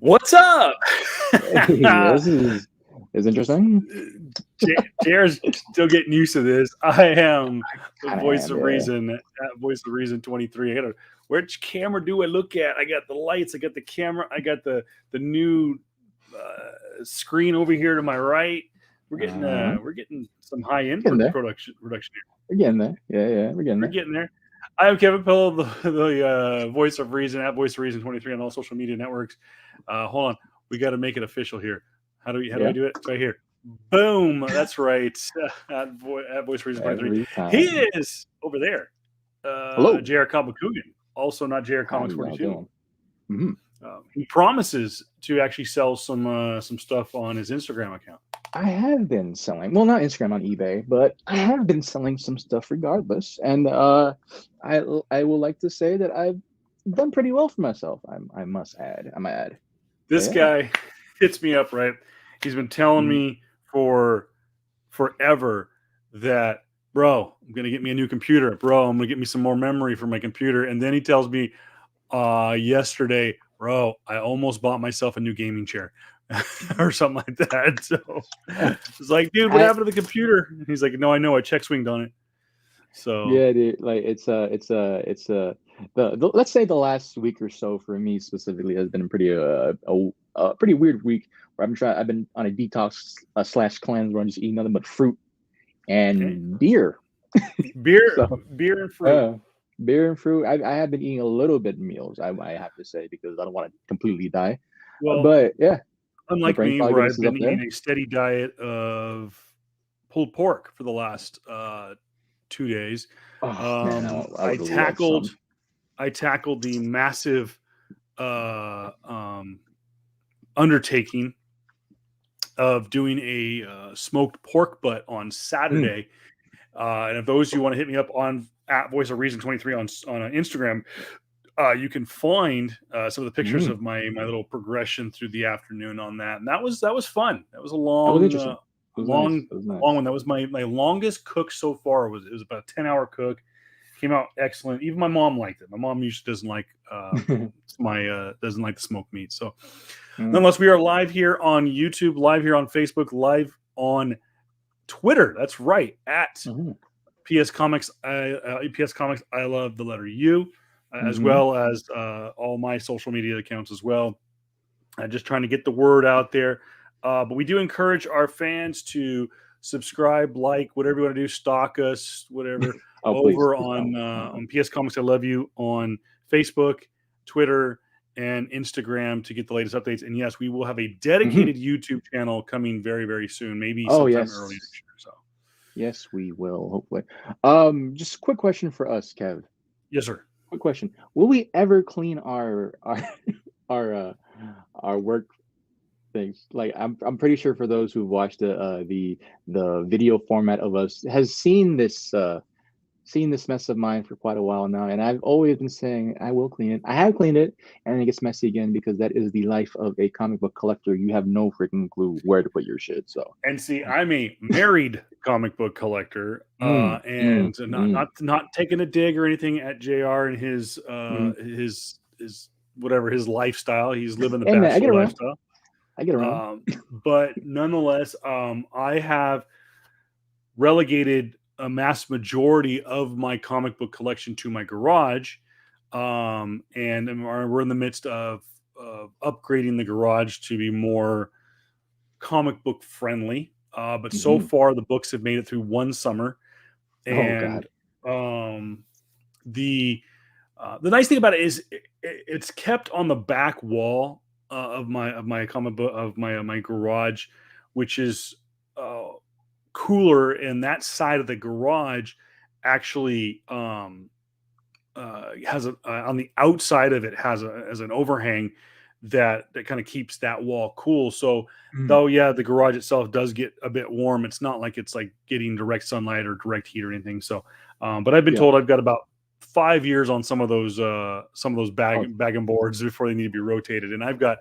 What's up? Hey, this is interesting. JR's still getting used to this. I am the Kind of voice am, of yeah. reason, voice of reason 23. I gotta, which camera do I look at? I got the lights, I got the camera, I got the new screen over here to my right. We're getting some high end Getting there. production here. We're getting there. Yeah, we're getting We're there. getting there. I am Kevin Pillow, the voice of reason at voice of reason 23 on all social media networks. Hold on, we got to make it official here. How do I do it? It's right here. Boom. That's right. At voice of reason 23. Every He time. is over there. Hello. JR Kabakugan, also not JR How Comics y'all 42. doing? Mm-hmm. He promises to actually sell some stuff on his Instagram account. I have been selling, well, not Instagram, on eBay, but I have been selling some stuff regardless. And I will like to say that I've done pretty well for myself. I must add. I might add. This guy hits me up, right? He's been telling me for forever that, bro, I'm going to get me a new computer. Bro, I'm going to get me some more memory for my computer. And then he tells me yesterday, bro, I almost bought myself a new gaming chair or something like that. So it's like, dude, what happened to the computer? And he's like, no, I know. I check swinged on it. So yeah, dude, like it's let's say the last week or so for me specifically has been pretty a pretty weird week where I've been on a detox / cleanse where I'm just eating nothing but fruit and beer. Beer So, and fruit. Beer and fruit. I have been eating a little bit of meals, I have to say, because I don't want to completely die. Well, but yeah, unlike me, where I've been eating a steady diet of pulled pork for the last 2 days. Man, I tackled the massive undertaking of doing a smoked pork butt on Saturday. And if those of you want to hit me up on at Voice of Reason 23 on Instagram, you can find some of the pictures of my little progression through the afternoon on that. And that was fun. That was a long, long one. That was my longest cook so far. It was about a 10-hour cook. Came out excellent. Even my mom liked it. My mom usually doesn't like doesn't like the smoked meat. So nonetheless, we are live here on YouTube, live here on Facebook, live on Twitter. That's right, at PS Comics. PS Comics. I love the letter U, as well as all my social media accounts as well. Just trying to get the word out there. But we do encourage our fans to subscribe, like, whatever you want to do, stalk us, whatever. Over on PS Comics I Love You on Facebook, Twitter, and Instagram to get the latest updates. And yes, we will have a dedicated YouTube channel coming very, very soon, maybe sometime early next year. So yes, we will, hopefully. Just a quick question for us, Kev. Yes, sir. Quick question: will we ever clean our work things? Like, I'm pretty sure for those who've watched the video format of us has seen this mess of mine for quite a while now, and I've always been saying I will clean it. I have cleaned it, and it gets messy again because that is the life of a comic book collector. You have no freaking clue where to put your shit. So, and see, I'm a married comic book collector, and not taking a dig or anything at JR and his whatever his lifestyle. He's living the bachelor lifestyle. I get around, but nonetheless, I have relegated a mass majority of my comic book collection to my garage, and we're in the midst of upgrading the garage to be more comic book friendly. But so far, the books have made it through one summer, and the nice thing about it is it's kept on the back wall of my comic book of my garage, which is cooler, and that side of the garage actually has on the outside of it has an overhang that kind of keeps that wall cool. So though the garage itself does get a bit warm, it's not like it's like getting direct sunlight or direct heat or anything. So but I've been told I've got about 5 years on some of those bag and boards before they need to be rotated, and I've got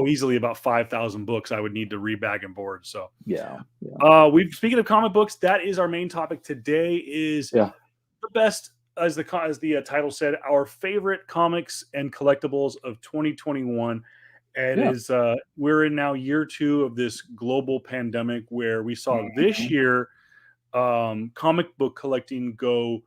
easily about 5,000 books I would need to rebag and board. So speaking of comic books, that is our main topic today. Is the best as the title said, our favorite comics and collectibles of 2021. It Yeah. is we're in now year 2 of this global pandemic where we saw this Mhm. year comic book collecting go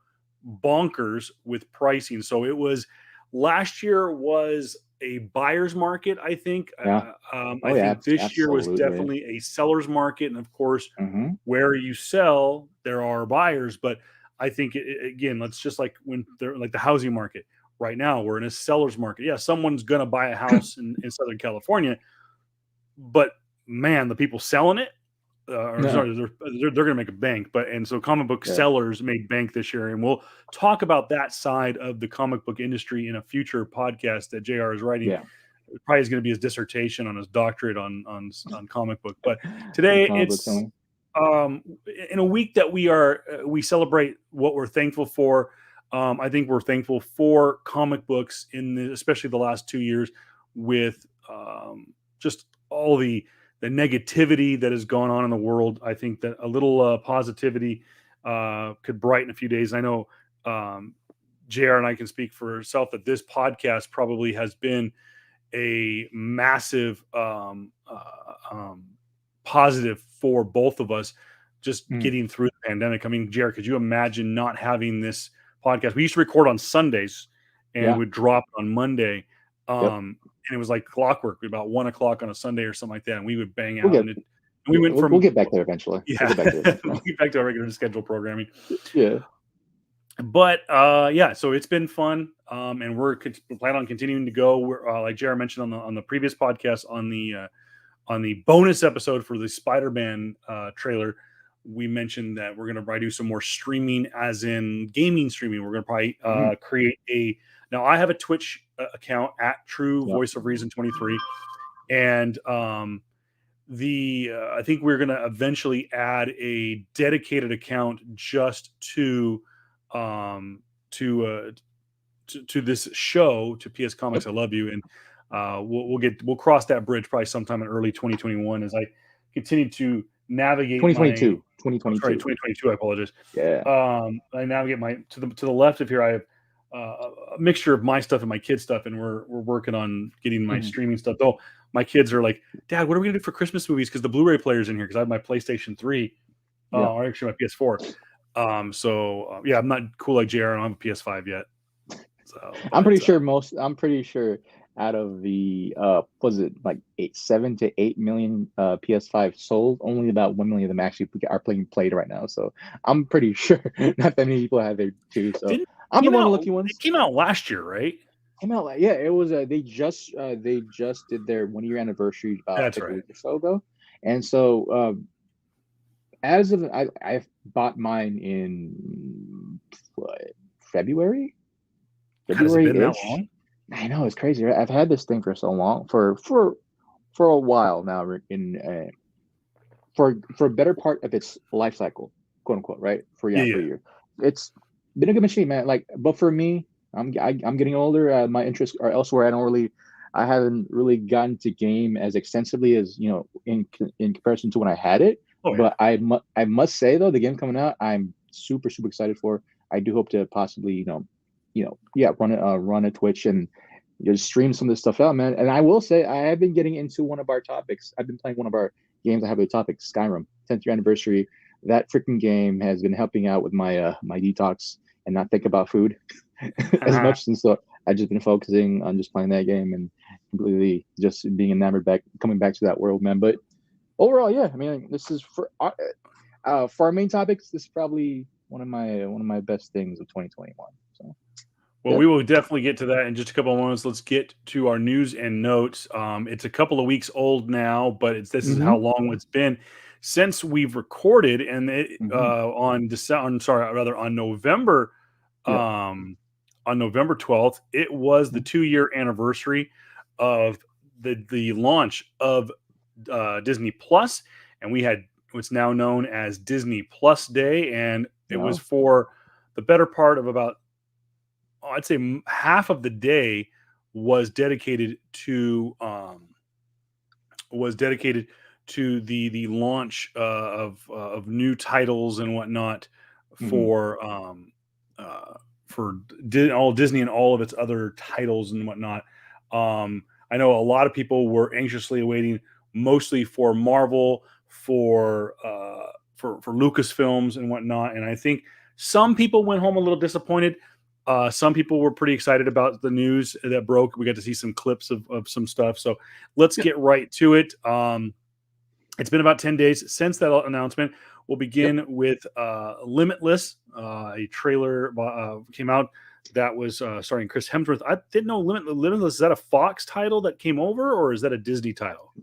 bonkers with pricing. So it was last year was a buyer's market, I think. Yeah. I Oh yeah. think this year was Absolutely. definitely a seller's market, and of course, Hmm. where you sell, there are buyers. But I think again, let's just like when they're like the housing market right now, we're in a seller's market. Yeah, someone's gonna buy a house in Southern California, but man, the people selling it or Yeah. sorry, they're going to make a bank. But and so comic book Yeah. sellers made bank this year, and we'll talk about that side of the comic book industry in a future podcast that Jr. is writing. Yeah. It probably is going to be his dissertation on his doctorate on comic book. But On today comic book it's selling. in a week that we celebrate what we're thankful for. I think we're thankful for comic books especially the last 2 years with just all the negativity that has gone on in the world. I think that a little positivity could brighten a few days. I know JR and I can speak for herself that this podcast probably has been a massive positive for both of us just Mm. getting through the pandemic. I mean, JR, could you imagine not having this podcast? We used to record on Sundays and Yeah. would drop on Monday. Yep. And it was like clockwork, about 1 o'clock on a Sunday or something like that. And we would bang We'll out get and we went we'll from, get back there eventually. We'll yeah, get back there we'll eventually. get back to our regular schedule programming. Yeah. But yeah, so it's been fun. And we're planning on continuing to go. We're like Jared mentioned on the previous podcast on the bonus episode for the Spider-Man trailer, we mentioned that we're going to probably do some more streaming, as in gaming streaming. We're going to probably Mhm. create now I have a Twitch account at True Yep. Voice of Reason 23. And I think we're going to eventually add a dedicated account just um, to, to this show, to PS Comics Yep. I Love You, and we'll cross that bridge probably sometime in early 2021 as I continue to navigate my 2022. sorry 2022. 2022. I apologize. Yeah. I navigate my to the left of here. I have a mixture of my stuff and my kids stuff, and we're working on getting my Mhm. streaming stuff. Though my kids are like, Dad, what are we gonna do for Christmas movies? Because the Blu-ray player's in here. Because I have my PlayStation 3, Yeah. or actually my PS4. Yeah, I'm not cool like JR. I don't have a PS5 yet. So, I'm pretty but sure I'm pretty sure out of the was it like 7 to 8 million PS5 sold, only about 1 million of them actually are played right now. So I'm pretty sure not that many people have it too. So didn't I'm the came one of the out. lucky It ones. came out last year, right? Came out like, yeah, it was they just did their 1 year anniversary That's like a right. week or so ago. And so as of I bought mine in what, February? God, has it been that February-ish. long? I know, it's crazy, right? I've had this thing for so long, for a while now, in for a better part of its life cycle, quote unquote, right? Yeah, For a yeah. year. It's been a good machine, man. Like, but for me, I'm getting older. My interests are elsewhere. I haven't really gotten to game as extensively as, in comparison to when I had it. Oh yeah. But I must say though, the game coming out, I'm super super excited for. I do hope to possibly, yeah, run a Twitch and just stream some of this stuff out, man. And I will say, I have been getting into one of our topics. I've been playing one of our games. I have a topic, Skyrim, 10th year anniversary. That freaking game has been helping out with my my detox and not think about food as much. And so I've just been focusing on just playing that game and completely just being enamored coming back to that world, man. But overall, yeah, I mean, this is for our main topics. This is probably one of my best things of 2021. So Well, yeah. we will definitely get to that in just a couple of moments. Let's get to our news and notes. It's a couple of weeks old now, but this is Mm-hmm. how long it's been since we've recorded, and Mm-hmm. on December. I'm sorry, rather on November, Yep. on November 12th, it was the 2-year anniversary of the launch of Disney Plus, and we had what's now known as Disney Plus Day, and it Yeah. was for the better part of about, I'd say, half of the day was dedicated to the launch of new titles and whatnot Mm-hmm. for all Disney and all of its other titles and whatnot. I know a lot of people were anxiously awaiting, mostly for Marvel, for Lucasfilms and whatnot. And I think some people went home a little disappointed. Some people were pretty excited about the news that broke. We got to see some clips of some stuff. So let's get right to it. It's been about 10 days since that announcement. We'll begin with Limitless. A trailer came out that was starring Chris Hemsworth. I didn't know Limitless. Is that a Fox title that came over, or is that a Disney title?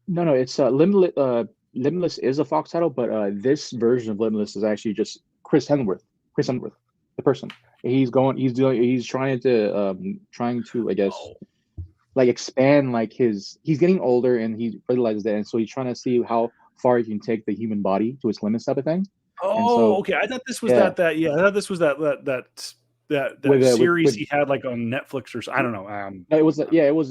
No, it's Limitless. Limitless is a Fox title, but this version of Limitless is actually just Chris Hemsworth. Chris Hemsworth, the person. He's trying to I guess like expand like he's getting older and he realizes that, and so he's trying to see how far he can take the human body to its limits type of thing. Oh, okay. I thought this was I thought this was that series he had like on Netflix or I don't know. It was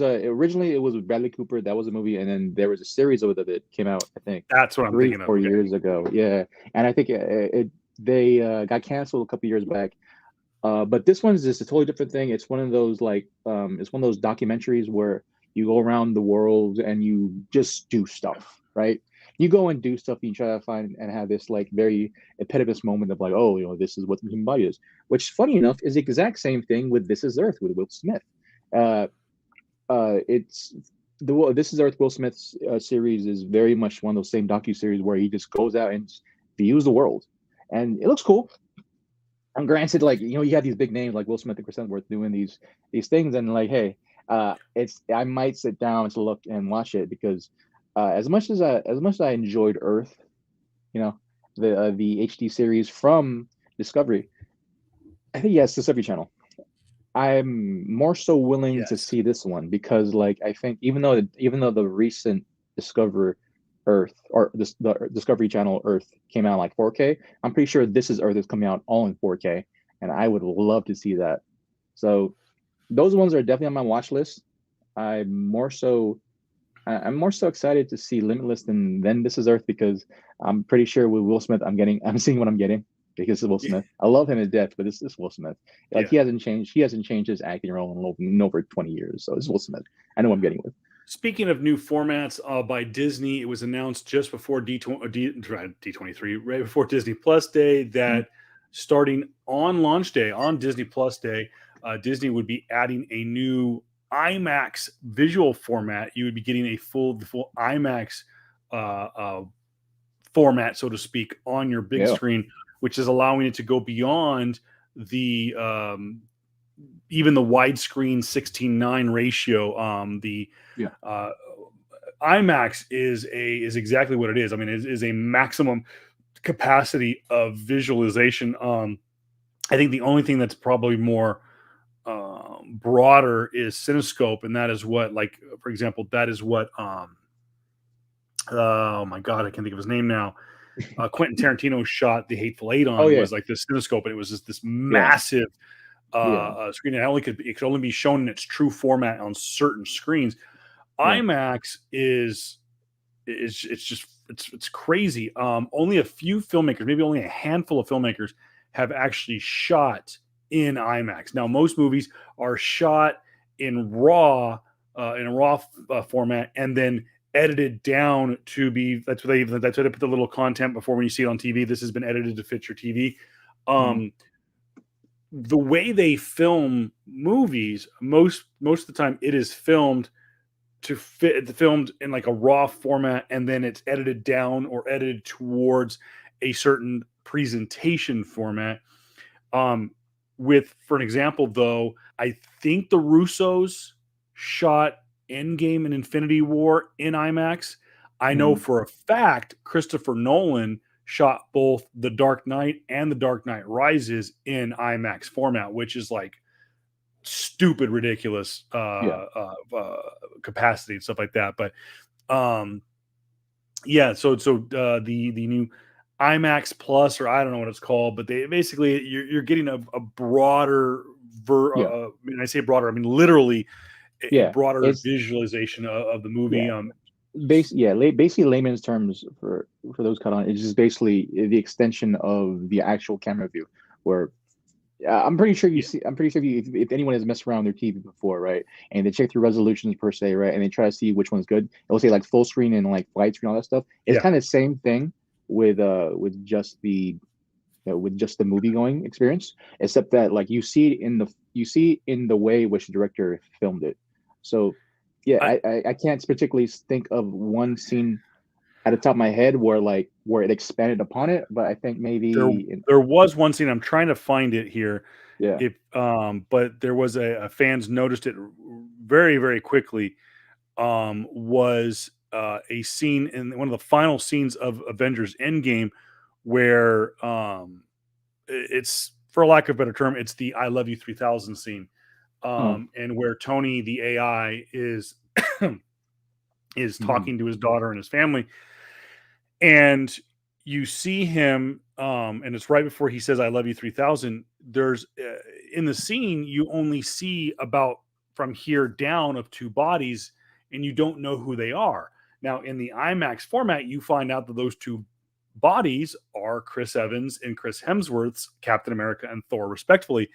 originally it was with Bradley Cooper. That was a movie, and then there was a series of it that came out. I think that's what I'm thinking of. 4 years ago. Yeah, and I think they got canceled a couple years back. But this one's just a totally different thing. It's one of those it's one of those documentaries where you go around the world and you just do stuff, right? You go and do stuff and you try to find and have this like very epitomis moment of like, oh, this is what the human body is. Which, funny enough, is the exact same thing with This Is Earth with Will Smith. It's the This Is Earth Will Smith's series is very much one of those same docuseries where he just goes out and views the world, and it looks cool. And granted, like you have these big names like Will Smith and Chris Hemsworth doing these things, and like, hey, I might sit down to look and watch it because as much as I enjoyed Earth, the HD series from Discovery, I think Discovery Channel. I'm more so willing to see this one because, like, I think even though the recent Discover Earth or the Discovery Channel Earth came out like 4K, I'm pretty sure This Is Earth is coming out all in 4K, and I would love to see that. So those ones are definitely on my watch list. I'm more so excited to see Limitless than This Is Earth because I'm pretty sure with Will Smith I'm seeing what I'm getting because it's Will Smith. I love him to death, but this is Will Smith. Like he hasn't changed his acting role in over 20 years. So it's Will Smith. I know what I'm getting with. Speaking of new formats by Disney, it was announced just before D23, right before Disney Plus Day, that starting on launch day, on Disney Plus Day, Disney would be adding a new IMAX visual format. You would be getting the full IMAX format, so to speak, on your big screen, which is allowing it to go beyond the even the widescreen 16:9 ratio. IMAX is exactly what it is. I mean, it is a maximum capacity of visualization. I think the only thing that's probably more broader is Cinescope, and that is what, like, for example, that is what oh my god, I can't think of his name now. Quentin Tarantino shot The Hateful Eight on. Was like this Cinescope, and it was just this massive screen. It could only be shown in its true format on certain screens. IMAX it's crazy. Only a few filmmakers, maybe only a handful of filmmakers, have actually shot in IMAX. Now, most movies are shot in RAW, in a RAW format, and then edited down to be. That's why they put the little content before when you see it on TV. This has been edited to fit your TV. The way they film movies, most of the time, it is filmed in like a RAW format, and then it's edited down or edited towards a certain presentation format. For an example, though, I think the Russos shot Endgame and Infinity War in IMAX. I know for a fact Christopher Nolan shot both The Dark Knight and The Dark Knight Rises in IMAX format, which is like stupid ridiculous capacity and stuff like that. But the new IMAX Plus, or I don't know what it's called, but they basically you're getting a broader I say broader, I mean literally a broader visualization of the movie. Basically layman's terms for those cut on, it's just basically the extension of the actual camera view, where I'm pretty sure you Yeah. see. I'm pretty sure if anyone has messed around with their TV before, right, and they check through resolutions per se, right, and they try to see which one's good, it'll say like full screen and like flight screen, all that stuff. It's Yeah. kind of the same thing with just the with just the movie going experience, except that like you see in the way which the director filmed it. So yeah, I, I can't particularly think of one scene at the top of my head where it expanded upon it, but I think there maybe there was one scene. I'm trying to find it here. yeah. If but there was a fans noticed it very very quickly. Was a scene in one of the final scenes of Avengers Endgame where it's, for lack of a better term, it's the "I love you 3000" scene, Oh. and where Tony the AI is Mhm. talking to his daughter and his family, and you see him, and it's right before he says "I love you 3000." There's in the scene you only see about from here down of two bodies, and you don't know who they are. Now in the IMAX format, you find out that those two bodies are Chris Evans and Chris Hemsworth's Captain America and Thor, respectively.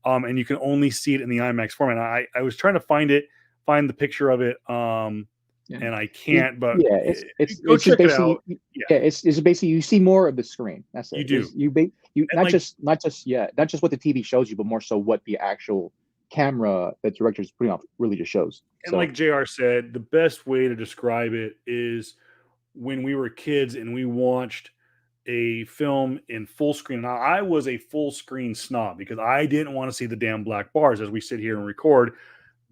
And you can only see it in the IMAX format. I was trying to find the picture of it, Yeah. and I can't. But Yeah, go it's just check it basically out. Yeah, yeah, it's basically you see more of the screen. That's you it. do. You And like not just what the TV shows you, but more so what the actual camera that director's putting off really just shows. and So like JR said, the best way to describe it is when we were kids and we watched a film in full screen. Now, I was a full screen snob because I didn't want to see the damn black bars as we sit here and record.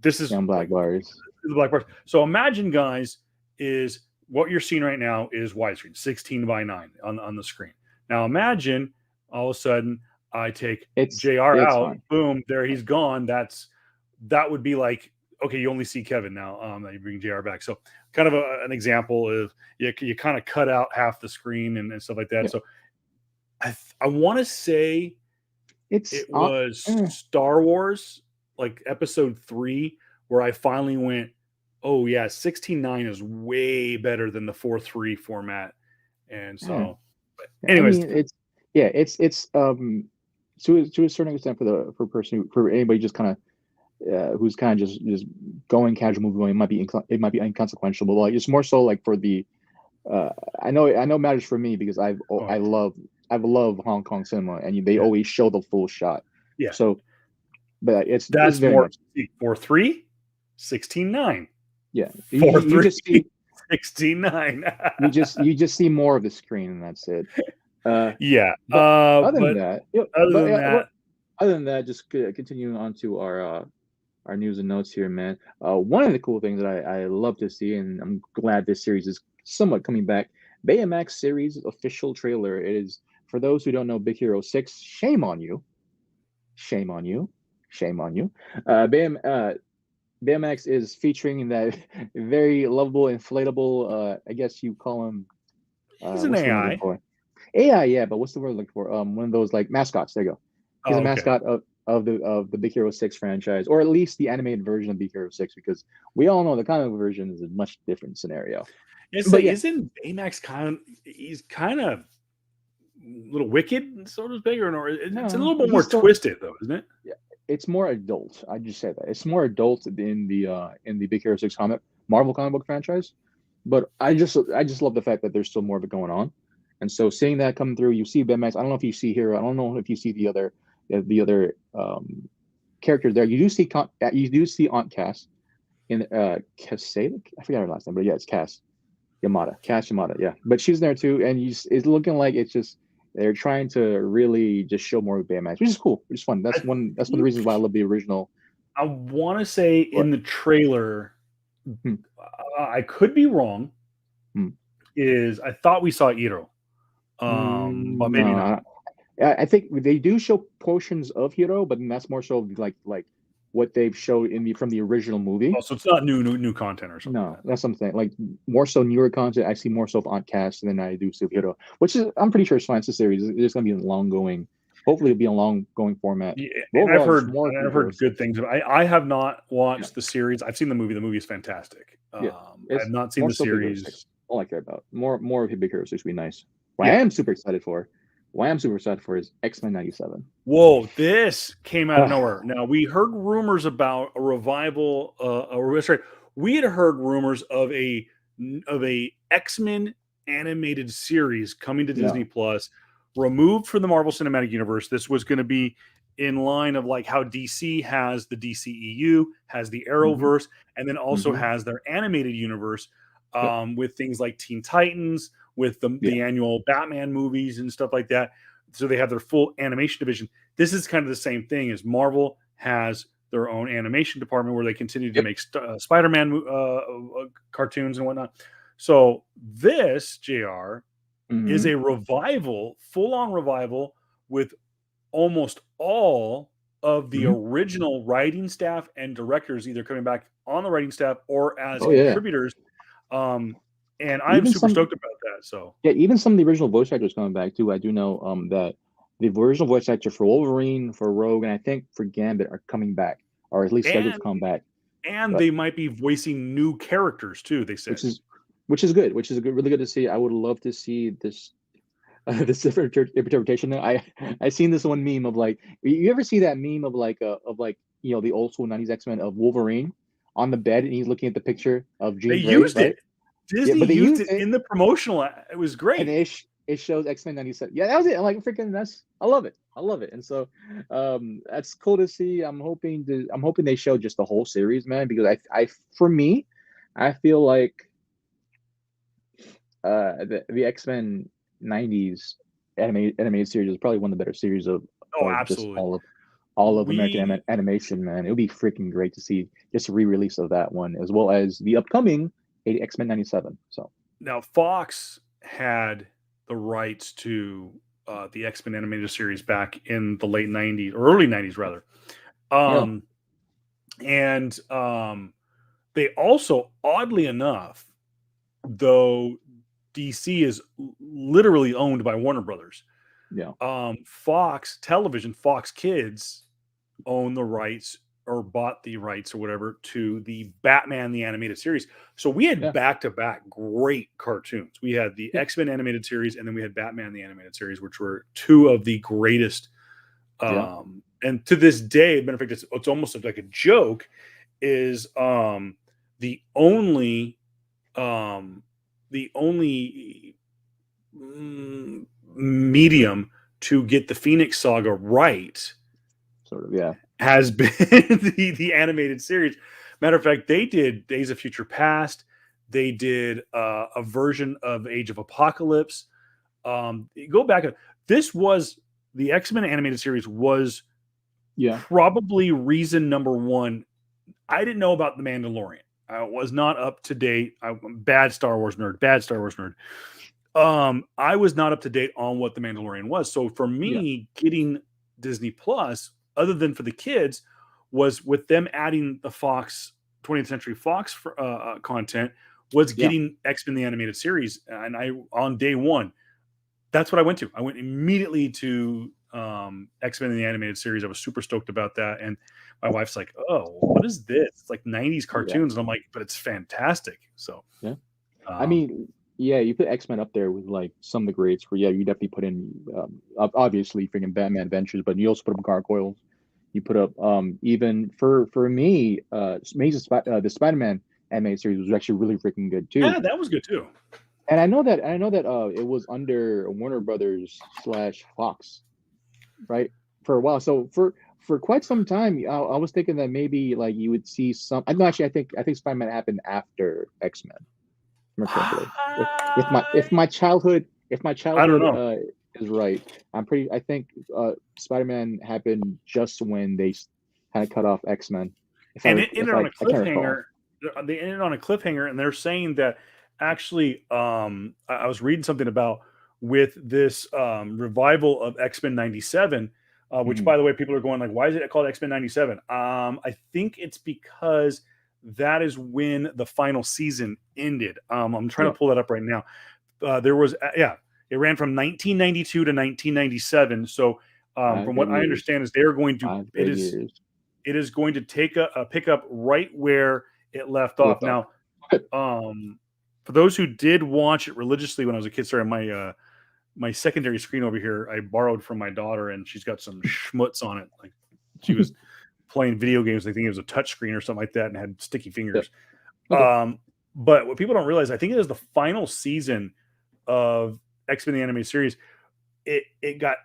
This is young black like bars. the black bars. So imagine, guys, is what you're seeing right now is widescreen, 16 by 9 on the screen. Now imagine all of a sudden I take JR It's out, fine. boom, there he's gone. That would be like, okay, you only see Kevin now. That you bring JR back. So kind of an example of you kind of cut out half the screen and stuff like that. Yeah. So I want to say It's it was Star Wars, like episode 3, where I finally went, oh yeah, 16:9 is way better than the 4:3 format. And yeah. so, but I anyways, mean it's to a certain extent for the for person for anybody just kind of who's kind of just going casual movie going, it might be inconsequential, but like it's more so like for the uh, I know it matters for me because oh yeah, I love Hong Kong cinema and they yeah, always show the full shot. yeah. So, but it's That's very more much 4:3, 16:9, yeah. You 4:3, just see 16:9. you just see more of the screen and that's it. Yeah. But other than But that, yeah, other but than that, other than that, just continuing on to our news and notes here, man. One of the cool things that I love to see, and I'm glad this series is somewhat coming back. Baymax series official trailer. It is for those who don't know Big Hero 6. Shame on you. Shame on you. Shame on you. Baymax is featuring that very lovable, inflatable. I guess you call him. he's an What's the word I'm looking AI. for? AI, yeah, but what's the word I'm looking for? One of those like mascots. There you go. He's a Oh, okay. mascot of the Big Hero 6 franchise, or at least the animated version of Big Hero 6, because we all know the comic book version is a much different scenario. It's But like, yeah, isn't Baymax he's kind of a little wicked, so to speak, or it's a no, little bit more he's still twisted, though, isn't it? yeah, it's more adult. I just say that it's more adult in the Big Hero 6 Marvel comic book franchise. But I just love the fact that there's still more of it going on. And so seeing that come through, you see Ben Max. I don't know if you see Hero. I don't know if you see the other characters there. You do see Aunt Cass in Kaseda. I forgot her last name, but yeah, it's Cass Yamada. Cass Yamada, yeah. But she's there too, and it's looking like it's just they're trying to really just show more of Baymax, which is cool, which is fun. I That's one of the think reasons why I love the original. I want to say What? in the trailer, Hmm, I could be wrong. hmm. Is I thought we saw Iro, but maybe No, not. I think they do show portions of Hero, but that's more so like what they've showed from the original movie. Oh, so it's not new content or something like No, that. that's something like more so newer content. I see more so of Aunt Cass than I do see of Hero, which is I'm pretty sure it's fine. It's a series. It's going to be a long going. Hopefully, it'll be a long going format. Yeah, But and overall, just more I've Hero heard good 6. things. I have not Yeah, watched the series. I've seen the movie. The movie is fantastic. yeah. I have It's not seen more the so Big Hero series. 6. All I care about more of Big Hero 6 would be nice. What I Yeah, am super excited for. Why I'm super excited for is X-Men 97. Whoa, this came out of nowhere. Now, we heard rumors about a revival, sorry, we had heard rumors of a X-Men animated series coming to Yeah. Disney Plus, removed from the Marvel Cinematic Universe. This was going to be in line of like how DC has the DCEU, has the Arrowverse, and then also has their animated universe with things like Teen Titans, with the annual Batman movies and stuff like that. So they have their full animation division. This is kind of the same thing as Marvel has their own animation department where they continue to make Spider-Man cartoons and whatnot. So this, JR, is a revival, full-on revival with almost all of the original writing staff and directors either coming back on the writing staff or as contributors. And I'm super stoked about that. So even some of the original voice actors coming back too. I do know that the original voice actor for Wolverine, for Rogue, and I think for Gambit are coming back, or at least scheduled to come back. And they might be voicing new characters too. They said, which is good. Which is really good to see. I would love to see this this different interpretation. I seen this one meme of like, you ever see that meme of like you know, the old school 90s X-Men of Wolverine on the bed and he's looking at the picture of Jean Grey, used right? it. Disney used it in the promotional. It was great. And it shows X-Men 97. Yeah, that was it. I'm like, freaking, I love it. And so that's cool to see. I'm hoping they show just the whole series, man, because for me, I feel like the X-Men 90s animated series is probably one of the better series of absolutely. Just all of American animation, man. It would be freaking great to see just a re-release of that one, as well as the upcoming X-Men 97. So now Fox had the rights to the X-Men animated series back in the late 90s or early 90s rather. And they also, oddly enough, though DC is literally owned by Warner Brothers. Fox Television, Fox Kids own the rights or bought the rights or whatever to the Batman the animated series. So we had back-to-back great cartoons. We had the X-Men animated series and then we had Batman the animated series, which were two of the greatest. And to this day, matter of fact, it's almost like a joke, is the only medium to get the Phoenix Saga right, has been the animated series. Matter of fact, they did Days of Future Past. They did a version of Age of Apocalypse. Go back. This was the X-Men animated series was probably reason number one. I didn't know about the Mandalorian. I was not up to date. I'm bad Star Wars nerd. I was not up to date on what the Mandalorian was. So for me, getting Disney Plus, other than for the kids, was with them adding the Fox 20th Century Fox content, was getting X-Men the animated series. And on day one, that's what I went to. I went immediately to X-Men the animated series. I was super stoked about that. And my wife's like, "Oh, what is this? It's like 90s cartoons." And I'm like, "But it's fantastic." So I mean, you put X-Men up there with like some of the greats. Where you definitely put in obviously freaking Batman Adventures, but you also put up Gargoyles. You put up even for me, the Spider-Man animated series was actually really freaking good too. Yeah, that was good too. And I know that it was under Warner Brothers / Fox, right, for a while. So for quite some time, I was thinking that maybe like you would see some. No, actually, I think Spider-Man happened after X-Men. If my childhood I don't know. Is right, I think Spider-Man happened just when they kind of cut off X-Men. And it ended on a cliffhanger. They ended on a cliffhanger, and they're saying that actually, I was reading something about with this revival of X-Men 97, which, by the way, people are going like, "Why is it called X-Men 97?" I think it's because that is when the final season ended. I'm trying to pull that up right now. There was, it ran from 1992 to 1997. So, from what I understand, is they're going to it is going to take a pick up right where it left off. Now, for those who did watch it religiously when I was a kid, sorry, my my secondary screen over here I borrowed from my daughter, and she's got some schmutz on it. Like she was playing video games. I think it was a touch screen or something like that, and had sticky Yep. fingers. Okay. But what people don't realize, I think it is the final season of X-Men the animated series. It got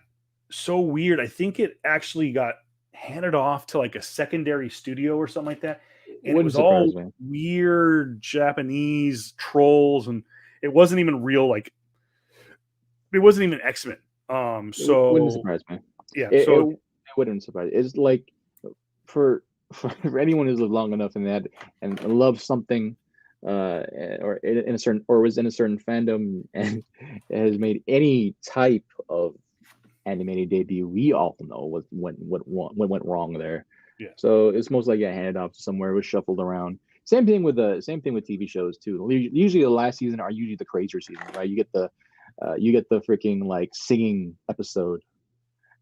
so weird. I think it actually got handed off to like a secondary studio or something like that, and it Wouldn't was all surprise me. weird Japanese trolls, and it wasn't even real. Like it wasn't even X-Men. Wouldn't So surprise me. yeah, It so wouldn't surprise. It's like for anyone who's lived long enough in that and loves something, or in a certain or was in a certain fandom and has made any type of animated debut, we all know what went wrong there. yeah. So it's most likely handed off to somewhere, it was shuffled around. Same thing with TV shows too. Usually the last season are usually the crazier season, right? You get the freaking like singing episode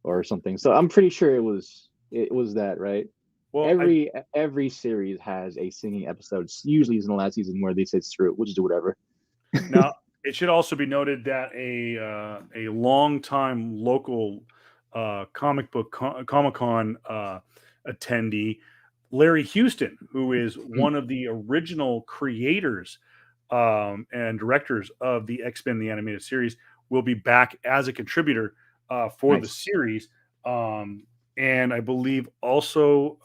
or something. So I'm pretty sure it was that, right? Well, Every series has a singing episode. Usually it's in the last season where they say screw it, we'll just do whatever. now it should also be noted that a longtime local comic book Comic Con attendee, Larry Houston, who is one of the original creators and directors of the X-Men the animated series, will be back as a contributor for the Nice. series, and I believe also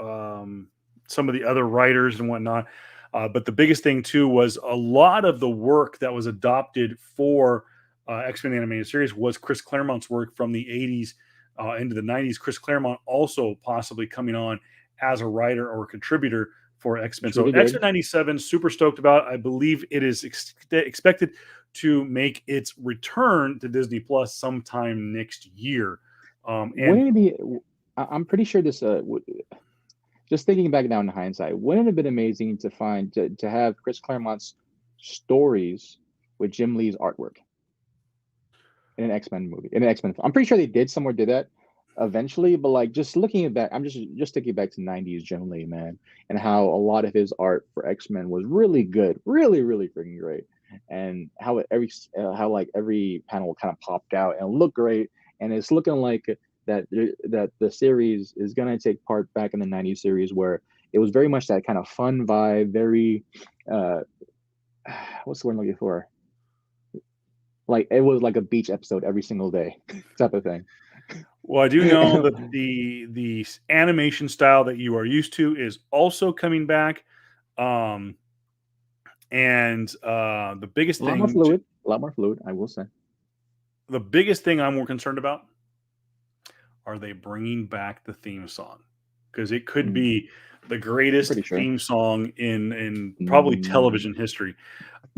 some of the other writers and whatnot. But the biggest thing too was a lot of the work that was adopted for X-Men animated series was Chris Claremont's work from the 80s into the 90s. Chris Claremont also possibly coming on as a writer or a contributor for X-Men. It's So really X-Men good. 97, super stoked about. I believe it is expected to make its return to Disney Plus sometime next year. And Wouldn't it be? I'm pretty sure this. Just thinking back now in hindsight, wouldn't it have been amazing to to have Chris Claremont's stories with Jim Lee's artwork in an X Men movie, in an X Men? I'm pretty sure they did somewhere did that eventually, but like just looking at back, I'm just thinking back to '90s Jim Lee, man, and how a lot of his art for X Men was really good, really freaking great, and how how like every panel kind of popped out and looked great, and it's looking like that the series is gonna take part back in the '90s series where it was very much that kind of fun vibe, very uh, what's the word I'm looking for? Like it was like a beach episode every single day type of thing. well, I do know that the animation style that you are used to is also coming back. Um, and A lot more fluid, a lot more fluid, I will say. the biggest thing I'm more concerned about, are they bringing back the theme song? Because it could Mm, be the I'm greatest pretty sure. theme song in probably Mm. television history.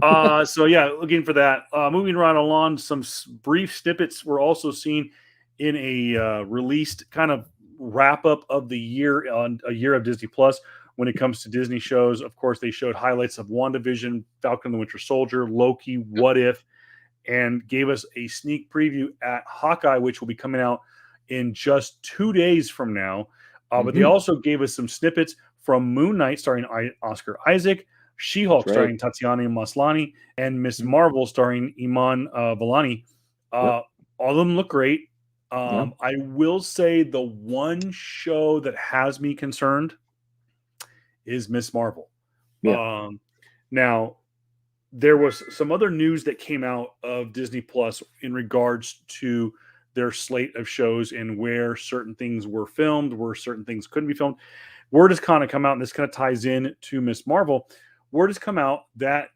So yeah, looking for that. Moving right along, some brief snippets were also seen in a released kind of wrap up of the year on a year of Disney Plus. When it comes to Disney shows, of course, they showed highlights of WandaVision, Falcon and the Winter Soldier, Loki, Yep. What If, and gave us a sneak preview at Hawkeye, which will be coming out in just 2 days from now. But they Hmm. also gave us some snippets from Moon Knight starring Oscar Isaac, That's She-Hulk right. starring Tatiana Maslany, and Miss Mhm. Marvel starring Iman Vellani. Yep. All of them look great. Yeah. I will say the one show that has me concerned is Miss Marvel. Yeah. Um, Now, there was some other news that came out of Disney Plus in regards to their slate of shows and where certain things were filmed, where certain things couldn't be filmed. Word has kind of come out, and this kind of ties in to Miss Marvel. Word has come out that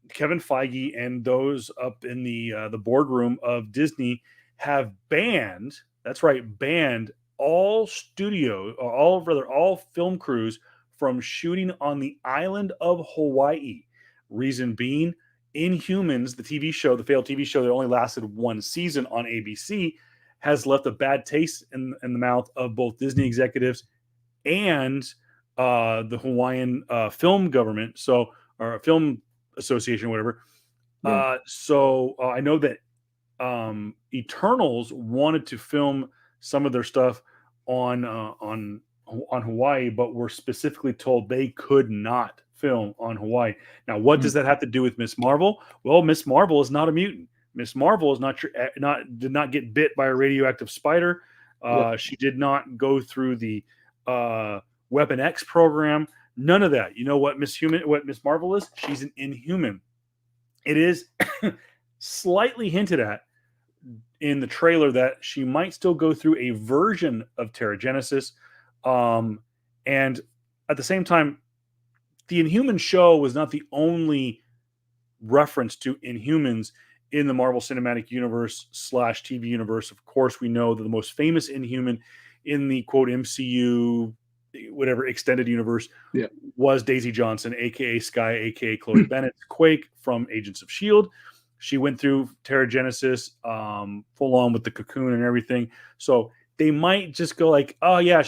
Kevin Feige and those up in the boardroom of Disney have banned. That's right, banned all studio or all rather all film crews from shooting on the island of Hawaii. Reason being, Inhumans, the TV show, the failed TV show that only lasted one season on ABC, has left a bad taste in the mouth of both Disney executives and the Hawaiian film government, so or film association, whatever. Yeah. I know that Eternals wanted to film some of their stuff on on Hawaii, but were specifically told they could not film on Hawaii. Now, what Mm. does that have to do with Miss Marvel? Well, Miss Marvel is not a mutant. Miss Marvel is did not get bit by a radioactive spider. Yep. She did not go through the Weapon X program. None of that. You know what Miss Marvel is? She's an Inhuman. It is slightly hinted at in the trailer that she might still go through a version of Terrigenesis. And at the same time, the Inhuman show was not the only reference to Inhumans in the Marvel Cinematic Universe / TV universe. Of course, we know that the most famous Inhuman in the quote MCU, whatever extended universe, was Daisy Johnson, aka Skye, aka Chloe Bennett, Quake from Agents of S.H.I.E.L.D. She went through Terrigenesis, full on with the cocoon and everything. So they might just go like, oh yeah,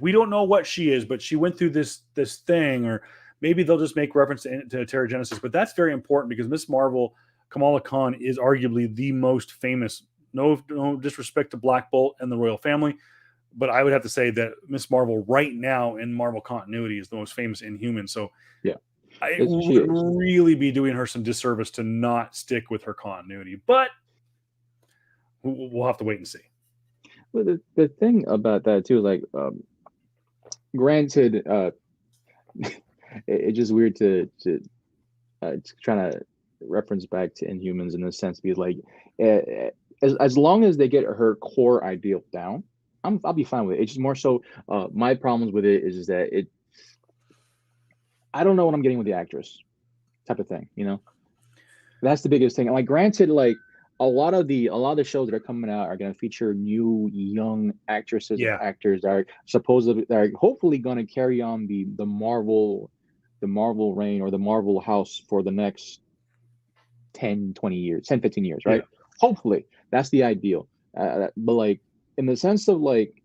we don't know what she is, but she went through this thing, or maybe they'll just make reference to Terrigenesis. But that's very important because Miss Marvel, Kamala Khan, is arguably the most famous. No disrespect to Black Bolt and the royal family, but I would have to say that Miss Marvel right now in Marvel continuity is the most famous Inhuman. So yeah, it would really be doing her some disservice to not stick with her continuity. But we'll have to wait and see. Well, the thing about that too, like, granted, it's just weird to trying to reference back to Inhumans in the sense, because like, as long as they get her core ideal down, I'll be fine with it. It's just more so my problems with it is that I don't know what I'm getting with the actress, type of thing. You know, that's the biggest thing. And like, granted, like a lot of the shows that are coming out are going to feature new young actresses and actors that are supposedly, that are hopefully going to carry on the Marvel reign or the Marvel house for the next 10, 20 years, 10, 15 years, right? Yeah. Hopefully that's the ideal. But like, in the sense of like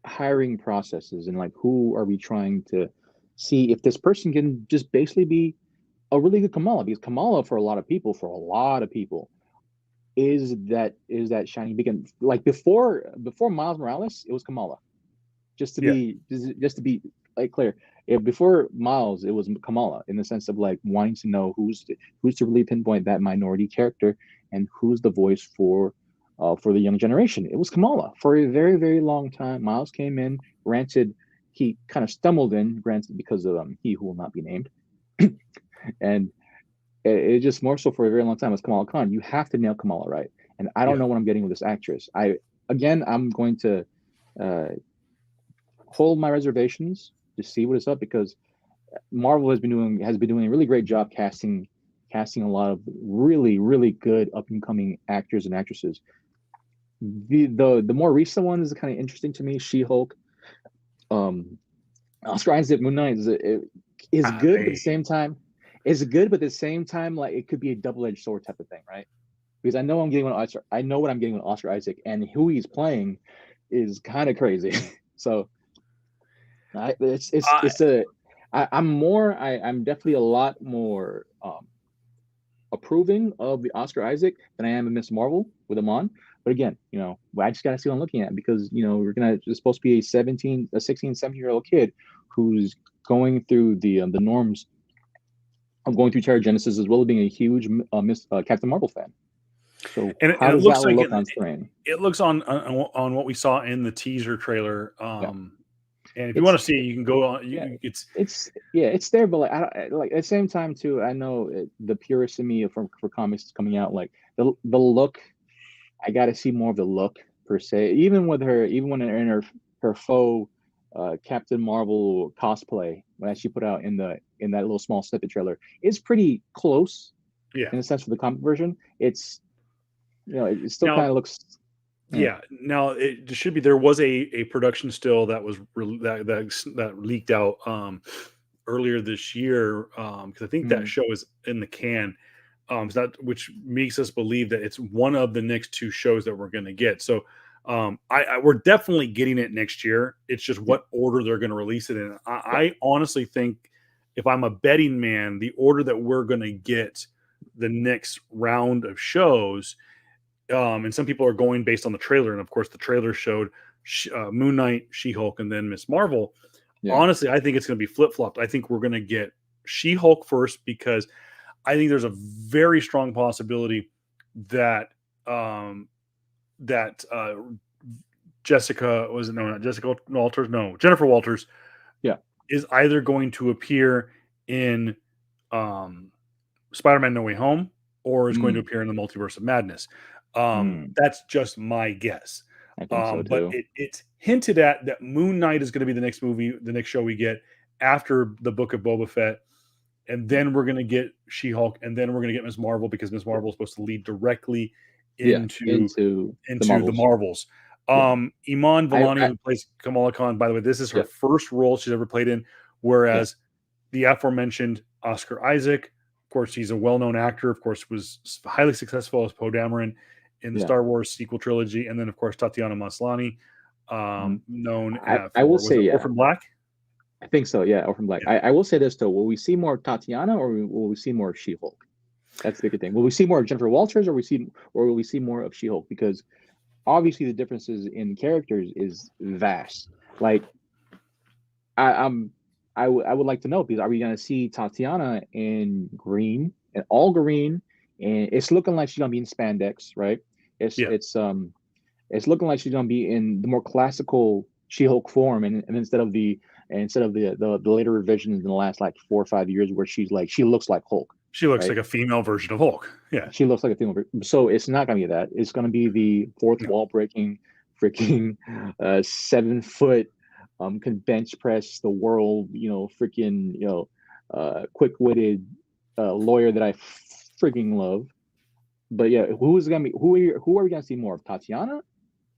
hiring processes and like, who are we trying to see if this person can just basically be a really good Kamala? Because Kamala, for a lot of people, is that shining beacon. Like before Miles Morales, it was Kamala. Just to be like clear, before Miles, it was Kamala, in the sense of like wanting to know who's to really pinpoint that minority character and who's the voice for the young generation. It was Kamala for a very, very long time. Miles came in. Granted, he kind of stumbled in. Granted, because of he who will not be named, and it just more so for a very long time was Kamala Khan. You have to nail Kamala right, and I don't know what I'm getting with this actress. I'm going to hold my reservations to see what is up, because Marvel has been doing a really great job casting a lot of really, really good up and coming actors and actresses. The more recent one is kind of interesting to me. She-Hulk, Oscar Isaac, Moon Knight is good, but at the same time, like it could be a double-edged sword type of thing, right? Because I know what I'm getting with Oscar Isaac, and who he's playing is kind of crazy. So I'm definitely a lot more approving of the Oscar Isaac than I am of Miss Marvel with him on. But again, I just got to see what I'm looking at, because it's supposed to be a 16, 17-year-old kid who's going through the norms of going through Terrigenesis, as well as being a huge Captain Marvel fan. So how does that look on screen? It looks on what we saw in the teaser trailer. And if you want to see it, you can go on. It's there, but like at the same time too, I know the purist in me for comics is coming out. Like the look, I got to see more of the look per se. Even when in her faux Captain Marvel cosplay, when she put out in that little small snippet trailer, it's pretty close. Yeah. In a sense, for the comic version, it's it still kind of looks. Yeah. Now it should be. There was a production still that was that leaked out earlier this year, because I think that show is in the can. Which makes us believe that it's one of the next two shows that we're going to get. So we're definitely getting it next year. It's just what order they're going to release it in. I honestly think, if I'm a betting man, the order that we're going to get the next round of shows, and some people are going based on the trailer, and of course the trailer showed Moon Knight, She-Hulk, and then Miss Marvel. Yeah. Honestly, I think it's going to be flip-flopped. I think we're going to get She-Hulk first, because I think there's a very strong possibility that that Jessica was it no not Jessica Walters no Jennifer Walters Yeah. is either going to appear in Spider-Man No Way Home or is going to Mm. appear in the Multiverse of Madness. Mm. That's just my guess. I think so But too. it's hinted at that Moon Knight is going to be the next movie, the next show we get after the Book of Boba Fett. And then we're going to get She-Hulk, and then we're going to get Ms. Marvel because Ms. Marvel is supposed to lead directly Yeah, into into the the Marvels. Marvels. Yeah. Iman Vellani, I who plays Kamala Khan, by the way, this is her yeah, first role she's ever played in, whereas the aforementioned Oscar Isaac, of course, he's a well-known actor, of course, was highly successful as Poe Dameron in the yeah. Star Wars sequel trilogy, and then, of course, Tatiana Maslany, Mhm. known I will for, was say, it yeah, Orphan Black? I think so. Yeah, Orphan Black. Yeah. I will say this though: will we see more Tatiana, or will we see more She-Hulk? That's the big thing. Will we see more of Jennifer Walters, or will we see more of She-Hulk? Because obviously the differences in characters is vast. Like I'm I would like to know, because are we gonna see Tatiana in green and all green, and it's looking like she's gonna be in spandex, right? It's Yeah. it's um it's looking like she's gonna be in the more classical She-Hulk form, and instead of the later revisions in the last like 4 or 5 years where she looks like Hulk, She looks right? like a female version of Hulk. Yeah. She looks like a female. So it's not gonna be that. It's gonna be the fourth No. wall breaking, freaking 7 foot can bench press the world, freaking quick witted lawyer that I freaking love. But yeah, who are we gonna see more of, Tatiana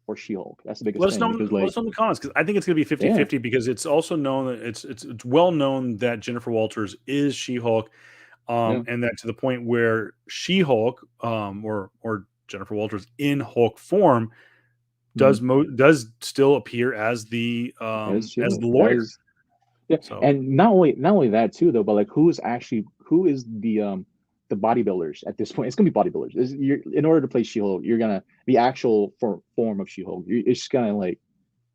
or She-Hulk? That's the biggest thing, because Let us know in the comments, because I think it's going to be yeah, 50-50, because it's also known that it's well known that Jennifer Walters is She-Hulk, yeah, and that to the point where She-Hulk, or Jennifer Walters in Hulk form mhm, does still appear as the as as the She-Hulk. That lawyer. is, yeah, So and not only that too though, but like who is the bodybuilders at this point? It's gonna be bodybuilders. In order to play She-Hulk, you're gonna the actual form of She-Hulk. It's gonna like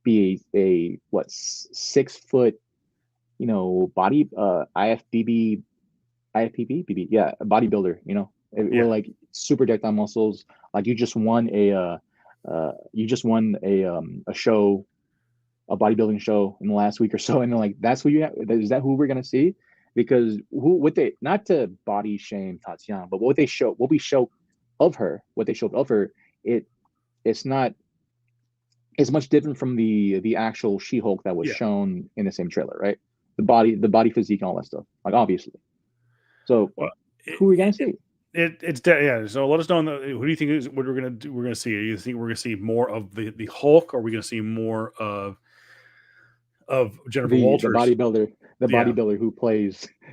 be a what 6 foot body IFBB yeah, a bodybuilder. We're yeah, like super decked out muscles. Like you just won a show, a bodybuilding show in the last week or so, and then like that's who you have. Is that who we're gonna see? Because who what they not to body shame Tatiana, but what they showed of her, it it's not it's much different from the actual She-Hulk that was yeah. shown in the same trailer, right? The body physique and all that stuff, like obviously. So Well, who are we gonna see? yeah. So let us know. Who do you think is what we're gonna do? We're gonna see. Do you think we're gonna see more of the Hulk, or are we gonna see more of Jennifer The the Walters? bodybuilder, the Yeah, bodybuilder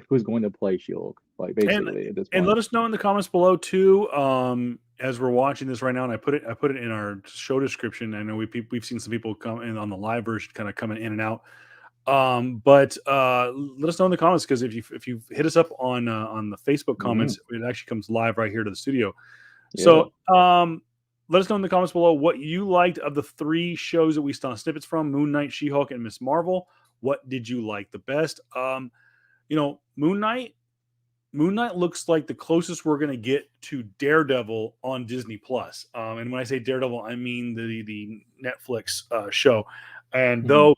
who's going to play She-Hulk, like and basically at this and point. let us know in the comments below too. As we're watching this right now, and I put it in our show description. I know we've seen some people come in on the live version, kind of coming in and out. But let us know in the comments, because if you hit us up on the Facebook Mhm. comments, it actually comes live right here to the studio. Yeah. So let us know in the comments below what you liked of the 3 shows that we saw snippets from: Moon Knight, She-Hulk, and Miss Marvel. What did you like the best? Moon Knight. Moon Knight looks like the closest we're going to get to Daredevil on Disney Plus. And when I say Daredevil, I mean the Netflix show. And Mhm. though,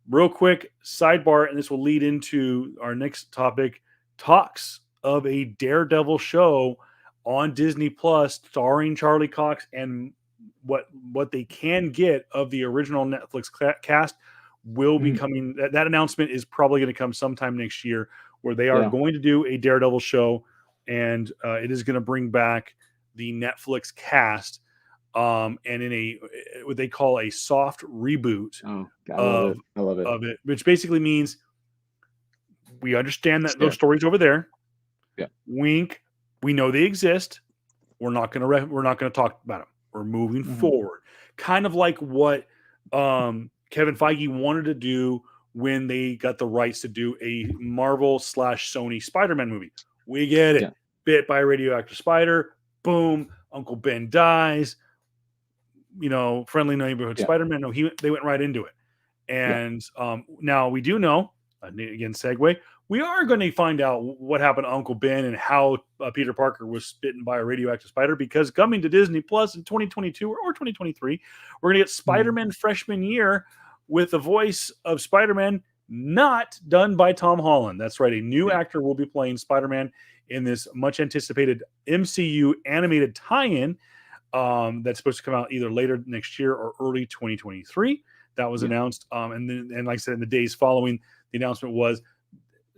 real quick sidebar, and this will lead into our next topic: talks of a Daredevil show on Disney Plus starring Charlie Cox, and what they can get of the original Netflix cast will be Mhm. coming. That announcement is probably going to come sometime next year, where they are Yeah. going to do a Daredevil show, and it is going to bring back the Netflix cast, and in a what they call a soft reboot Oh, I love of it. I love it. it, which basically means we understand that those Yeah. stories over there. Yeah. Wink, we know they exist. We're not gonna talk about them. We're moving Mhm. forward. Kind of like what Kevin Feige wanted to do when they got the rights to do a Marvel / Sony Spider-Man movie. We get Yeah. it. Bit by a radioactive spider. Boom. Uncle Ben dies. Friendly neighborhood Yeah. Spider-Man. No, they went right into it. Yeah. And now we do know, again, segue, we are going to find out what happened to Uncle Ben and how Peter Parker was bitten by a radioactive spider, because coming to Disney Plus in 2022 or 2023, we're going to get Spider-Man freshman year with the voice of Spider-Man not done by Tom Holland. That's right. A new actor will be playing Spider-Man in this much anticipated MCU animated tie-in that's supposed to come out either later next year or early 2023. That was announced. And like I said, in the days following the announcement was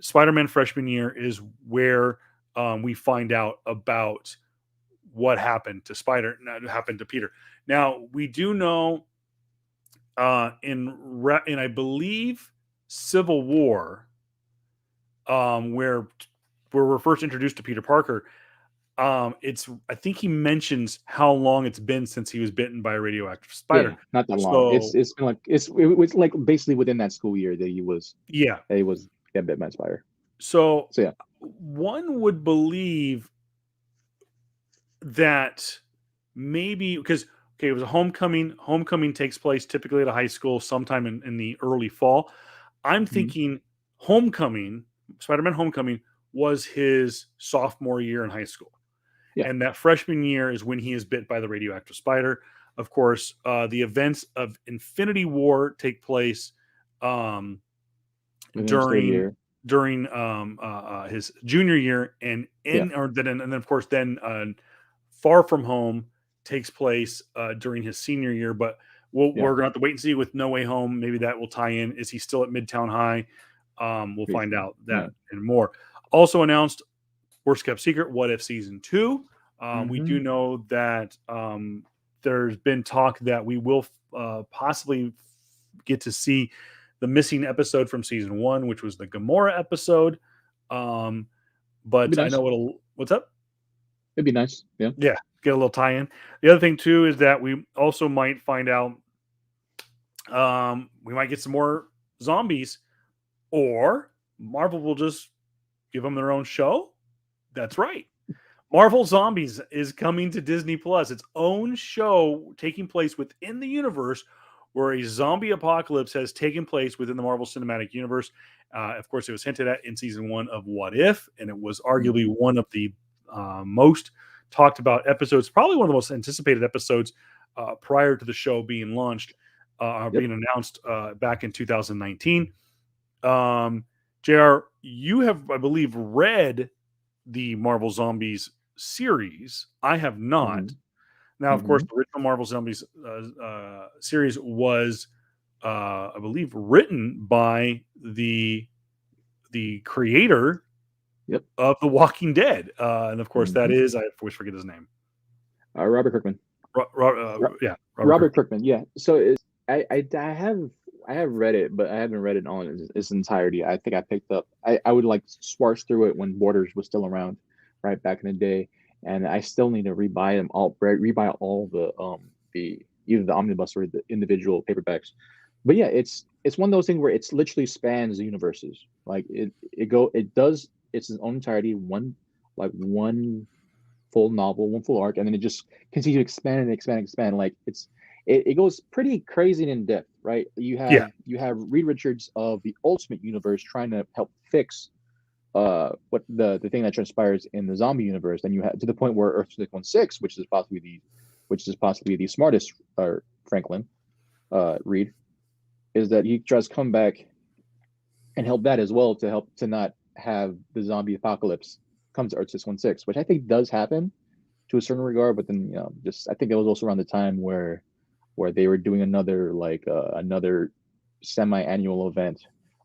Spider-Man freshman year is where we find out about what happened to Peter. Now we do know in I believe Civil War, where we're first introduced to Peter Parker. I think he mentions how long it's been since he was bitten by a radioactive spider. Yeah, not that long. It's been like it was like basically within that school year that he was get bit by a spider. So yeah, one would believe that maybe because it was a homecoming. Homecoming takes place typically at a high school sometime in the early fall. I'm thinking Homecoming, Spider-Man Homecoming, was his sophomore year in high school. Yeah. And that freshman year is when he is bit by the radioactive spider. Of course, the events of Infinity War take place during his junior year, and then of course Far From Home takes place during his senior year. But we're going to have to wait and see with No Way Home. Maybe that will tie in. Is he still at Midtown High? We'll find out that and more. Also announced, worst kept secret, What If Season 2. We do know that there's been talk that we will possibly get to see the missing episode from Season 1, which was the Gamora episode. But nice. I know what's up? It'd be nice. Yeah. Yeah. Get a little tie-in. The other thing, too, is that we also might find out we might get some more zombies, or Marvel will just give them their own show. That's right. Marvel Zombies is coming to Disney Plus. Its own show taking place within the universe where a zombie apocalypse has taken place within the Marvel Cinematic Universe. Of course, it was hinted at in Season 1 of What If, and it was arguably one of the most talked about episodes, probably one of the most anticipated episodes prior to the show being launched, being announced back in 2019. JR, you have, I believe, read the Marvel Zombies series. I have not. Now, of course, the original Marvel Zombies series was, I believe, written by the creator of The Walking Dead. And of course, that is, I always forget his name. Robert Kirkman. Robert Kirkman. Yeah. So I have read it, but I haven't read it all in its entirety. I think I picked up. I would like sparse through it when Borders was still around, right back in the day, and I still need to rebuy all the either the omnibus or the individual paperbacks. But yeah, it's one of those things where it's literally spans the universes. Like it's its own entirety, one full novel, one full arc, and then it just continues to expand and expand and expand. Like it goes pretty crazy and in depth, right? You have Reed Richards of the Ultimate Universe trying to help fix what the thing that transpires in the zombie universe. Then you have to the point where Earth 616, which is possibly the smartest Franklin Reed, is that he tries to come back and help that as well to help to not have the zombie apocalypse come to Earth 616, which I think does happen to a certain regard. But then I think it was also around the time where they were doing another semi-annual event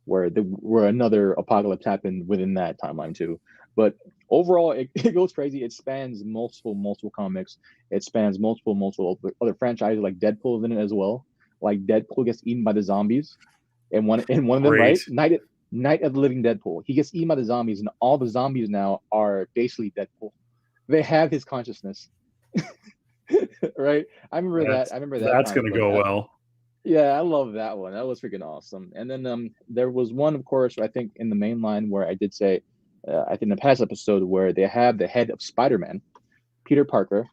where another apocalypse happened within that timeline too. But overall, it goes crazy. It spans multiple comics. It spans multiple other franchises, like Deadpool is in it as well. Like Deadpool gets eaten by the zombies, and one of them, right? Night of the Living Deadpool. He gets eaten by the zombies, and all the zombies now are basically Deadpool. They have his consciousness. Right? I remember that. That's going to go well. Yeah, I love that one. That was freaking awesome. And then there was one, of course, I think in the main line where I did say, I think in the past episode, where they have the head of Spider-Man, Peter Parker,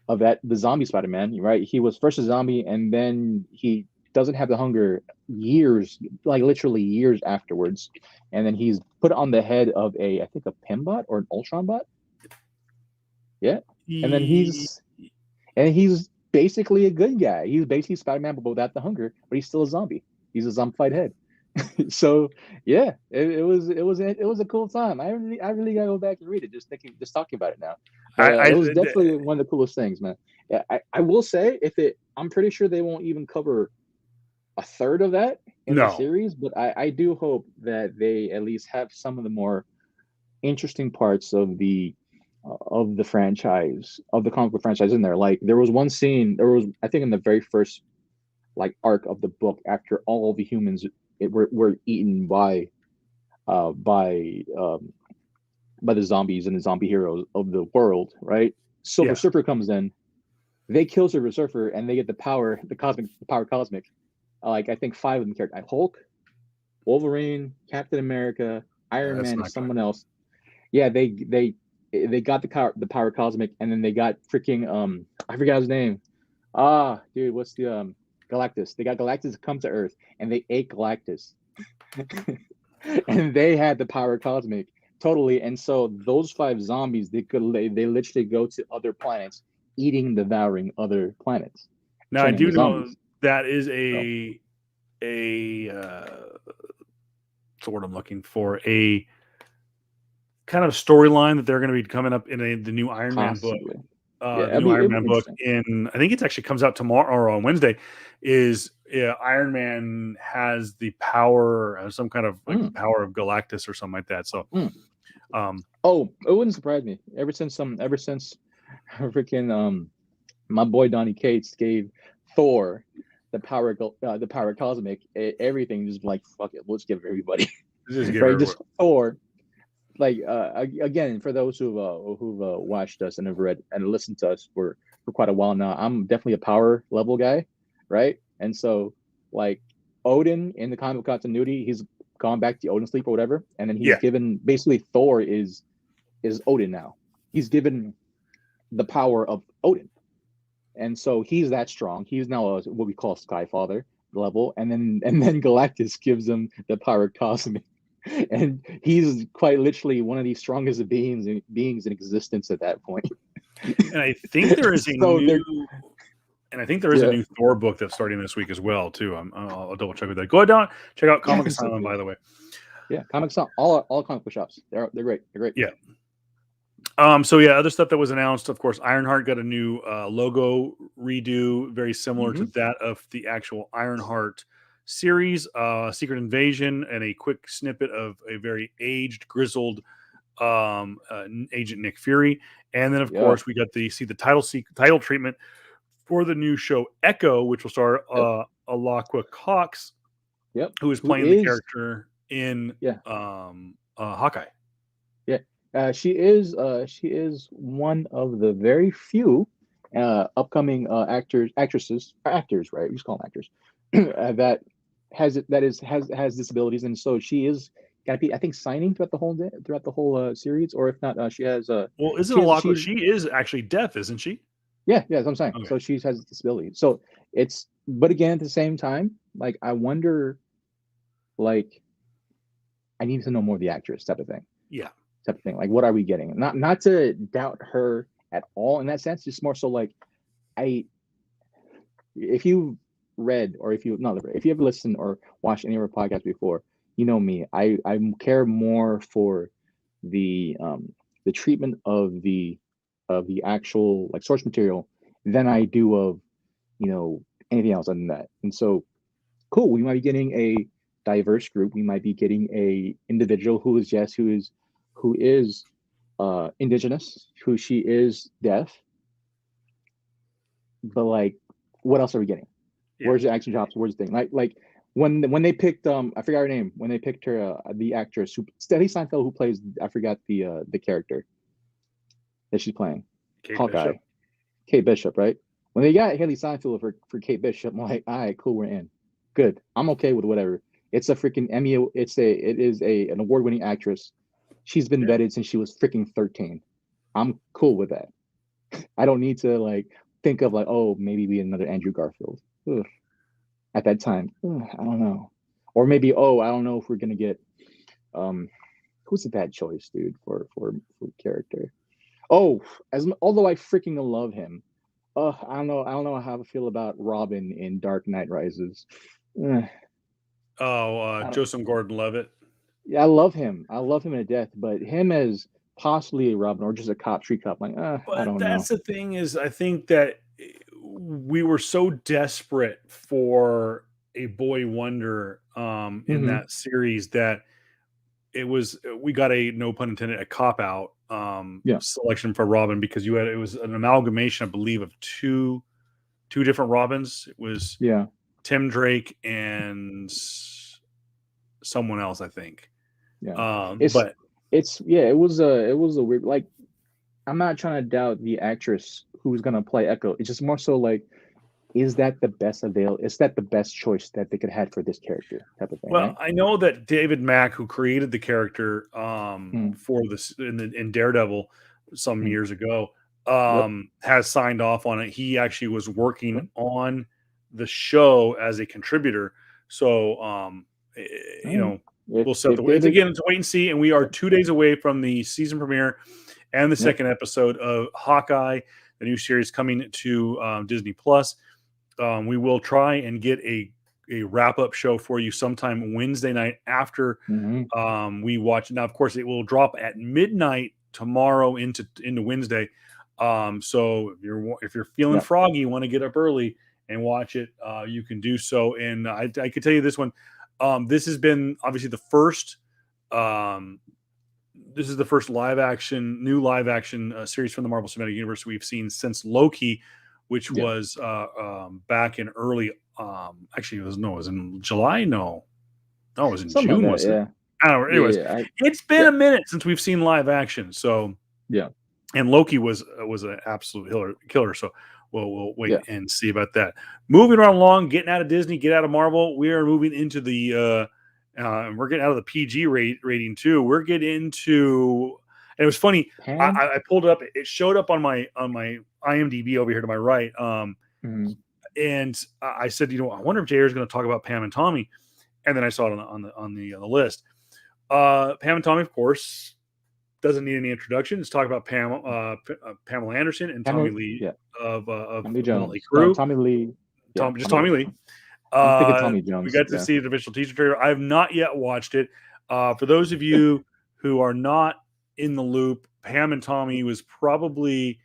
of the zombie Spider-Man, right? He was first a zombie, and then he doesn't have the hunger years, like literally years afterwards, and then he's put on the head of I think a Pimbot or an Ultron bot. Yeah, and then he's basically a good guy. He's basically Spider-Man, but without the hunger, but he's still a zombie. He's a zombified head. So yeah, it was a cool time. I really gotta go back and read it. Just talking about it now. But, it was definitely one of the coolest things, man. Yeah, I will say I'm pretty sure they won't even cover a third of that in the series, but I do hope that they at least have some of the more interesting parts of the franchise, of the comic book franchise in there. Like there was one scene, I think in the very first like arc of the book, after all the humans were eaten by the zombies and the zombie heroes of the world, right? Silver Surfer comes in, they kill Silver Surfer, and they get the power cosmic. Like I think 5 of them characters: Hulk, Wolverine, Captain America, Iron Man, and someone else. Yeah, they got the power cosmic, and then they got freaking I forgot his name. Dude, what's the Galactus? They got Galactus to come to Earth, and they ate Galactus, and they had the power cosmic totally. And so those 5 zombies, they literally go to other planets, devouring other planets. Now I do know that is a word I'm looking for, a kind of storyline that they're going to be coming up in the new Iron Man book. The new Iron Man book I think it actually comes out tomorrow or on Wednesday. Is Iron Man has the power, some kind of power of Galactus or something like that. So, it wouldn't surprise me. Ever since freaking my boy Donny Cates gave Thor the power cosmic, everything just like fuck it, let's give it everybody. Just Thor. Like again, for those who've watched us and have read and listened to us for quite a while now, I'm definitely a power level guy, right? And so like Odin in the comic continuity, he's gone back to Odin sleep or whatever, and then he's given, basically Thor is Odin now. He's given the power of Odin, and so he's that strong. He's now what we call Skyfather level, and then Galactus gives him the power cosmic. And he's quite literally one of the strongest beings in existence at that point. And I think there is a new Thor book that's starting this week as well too. I'll double check with that. Go ahead down, check out Comic Asylum, by the way. Yeah, Comic Asylum, all comic book shops. They're great. They're great. Yeah. Other stuff that was announced, of course, Ironheart got a new logo redo, very similar to that of the actual Ironheart series. Secret Invasion, and a quick snippet of a very aged, grizzled Agent Nick Fury. And then, of course, we got to see the title treatment for the new show Echo, which will star Alaqua Cox, who is playing the character in Hawkeye. She is one of the very few upcoming actors, right? We just call them actors that has disabilities, and so she is got to be, I think, signing throughout the whole series, or if not, she has well, isn't Alaqua? She is actually deaf, isn't she? Yeah, that's what I'm saying. Okay. So she has a disability. So but again, at the same time, like I wonder, like I need to know more of the actress type of thing. Yeah. Type of thing. Like, what are we getting? Not to doubt her at all in that sense. Just more so like, if you read, or if you ever listened or watched any of our podcasts before, you know me. I care more for the treatment of the actual like source material than I do of anything else other than that. And so, cool. We might be getting a diverse group. We might be getting a individual who is indigenous, who she is deaf. But like, what else are we getting? Yeah. Where's the action chops? Where's the thing? Like when they picked I forgot her name, when they picked her the actress Steady Seinfeld, who plays, I forgot the character that she's playing, Hawkeye, Kate Bishop, right? When they got Haley Seinfeld for Kate Bishop, I'm like, all right, cool, we're in. Good. I'm okay with whatever. It's a freaking Emmy. It is an award-winning actress. She's been vetted since she was freaking 13. I'm cool with that. I don't need to like think of like, oh, maybe we another Andrew Garfield. Ugh. at that time. I don't know, or maybe I don't know if we're gonna get who's a bad choice, dude, for character. Oh, although I freaking love him, I don't know how I feel about Robin in Dark Knight Rises. Uh, Joseph Gordon-Levitt. yeah, I love him. I love him to death, but him as possibly a Robin or just a cop, street cop, like, I But don't that's know. the thing is, I think that we were so desperate for a boy wonder in Hmm. that series that we got a, no pun intended, a cop out Yeah, selection for Robin, because it was an amalgamation, I believe, of two different Robins. It was yeah, Tim Drake and someone else, I think. yeah. Um, It's but yeah. It was a weird. Like, I'm not trying to doubt the actress who's gonna play Echo. It's just more so like, is that the best avail? Is that the best choice that they could have had for this character type of thing, Well, right? I know that David Mack, who created the character Mm, for this in Daredevil some mm. years ago, Yep. has signed off on it. He actually was working Yep. on the show as a contributor. So, All right. we'll set If it's David, again, it's a wait and see. And we are 2 days away from the season premiere and the yep. second episode of Hawkeye, the new series coming to Disney Plus. We will try and get a wrap up show for you sometime Wednesday night after Hmm. we watch. Now, of course, it will drop at midnight tomorrow into Wednesday. So if you're feeling Yep. froggy, want to get up early and watch it, you can do so. And I could tell you this one. This has been obviously the first. This is the first new live action series from the Marvel Cinematic Universe we've seen since Loki, which Yeah. was back in early. Actually, it was in July. No, it was in Something like June, that. wasn't it? Yeah. I don't know. Yeah. Anyways, Yeah. it's been Yeah. a minute since we've seen live action. So, Yeah. and Loki was an absolute killer. So we'll wait Yeah. and see about that. Moving right along, getting out of Disney, get out of Marvel. We are moving into the and we're getting out of the PG rating too. We're getting into, and it was funny. Pam. I pulled it up. It showed up on my IMDb over here to my right. Mhm. And I said, I wonder if JR is going to talk about Pam and Tommy. And then I saw it on the list. Pam and Tommy, of course, doesn't need any introduction. Let's talk about Pamela Anderson and Tommy Tommy. Lee Yeah. of Tommy Motley Jones. No, Crue. Tommy Lee. Yeah. Just Tommy Tommy Lee. Lee. I'm thinking Tommy We Jones. got to Yeah. see the official teaser trailer. I have not yet watched it. For those of you who are not in the loop, Pam and Tommy was probably,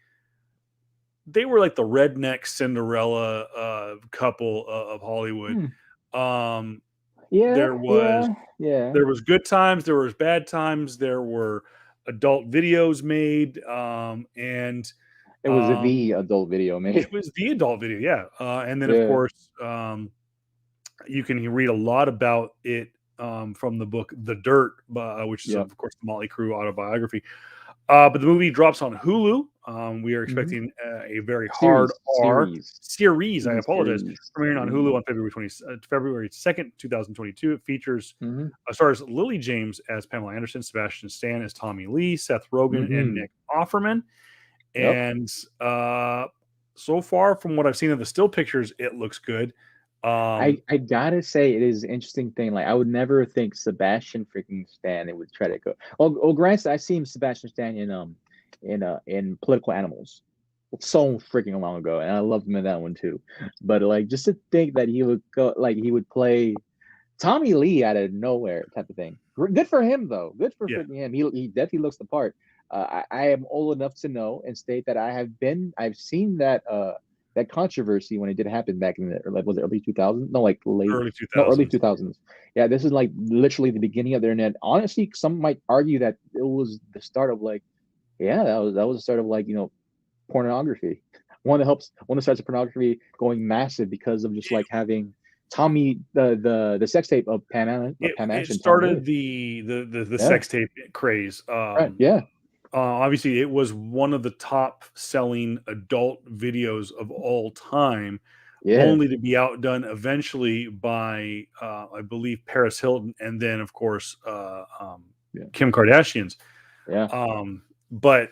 they were like the redneck Cinderella couple of Hollywood. Hmm. Um, Yeah. there was Yeah. Yeah. there was good times, there was bad times, there were adult videos made, and It was um, the adult video, it mate. was the adult video, yeah. And then of Yeah. course, you can read a lot about it from the book The Dirt, which is Yep. of course the Motley Crue autobiography. But the movie drops on Hulu. We are Hmm. expecting a very hard Series. R Series. series. I TV apologize. series. Premiering on Hmm. Hulu on February 2nd, 2022. It features Hmm. stars Lily James as Pamela Anderson, Sebastian Stan as Tommy Lee, Seth Rogen, and Hmm. Nick Offerman. Yep. And so far, from what I've seen of the still pictures, it looks good. I gotta say it is an interesting thing. Like, I would never think Sebastian freaking Stan would try to go. Oh, granted, I seen Sebastian Stan in Political Animals so freaking long ago, and I loved him in that one too. But like, just to think that he would go, like, he would play Tommy Lee out of nowhere type of thing. Good for him though. Good for Yeah, freaking him. He definitely looks the part. I am old enough to know and state that I've seen that controversy when it did happen back in the, like, was it early 2000s? No, like late, early no, early 2000s. 2000s. Yeah, this is like literally the beginning of the internet. Honestly, some might argue that it was the start of, like, yeah, that was the start of, like, pornography. One of the starts of pornography going massive because of just like having Tommy, the sex tape of Pam It Ash and Tommy started Lee. the Yeah, sex tape craze. right. Yeah, Obviously, it was one of the top selling adult videos of all time, yeah, only to be outdone eventually by, I believe, Paris Hilton, and then, of course, yeah, Kim Kardashian's. yeah. But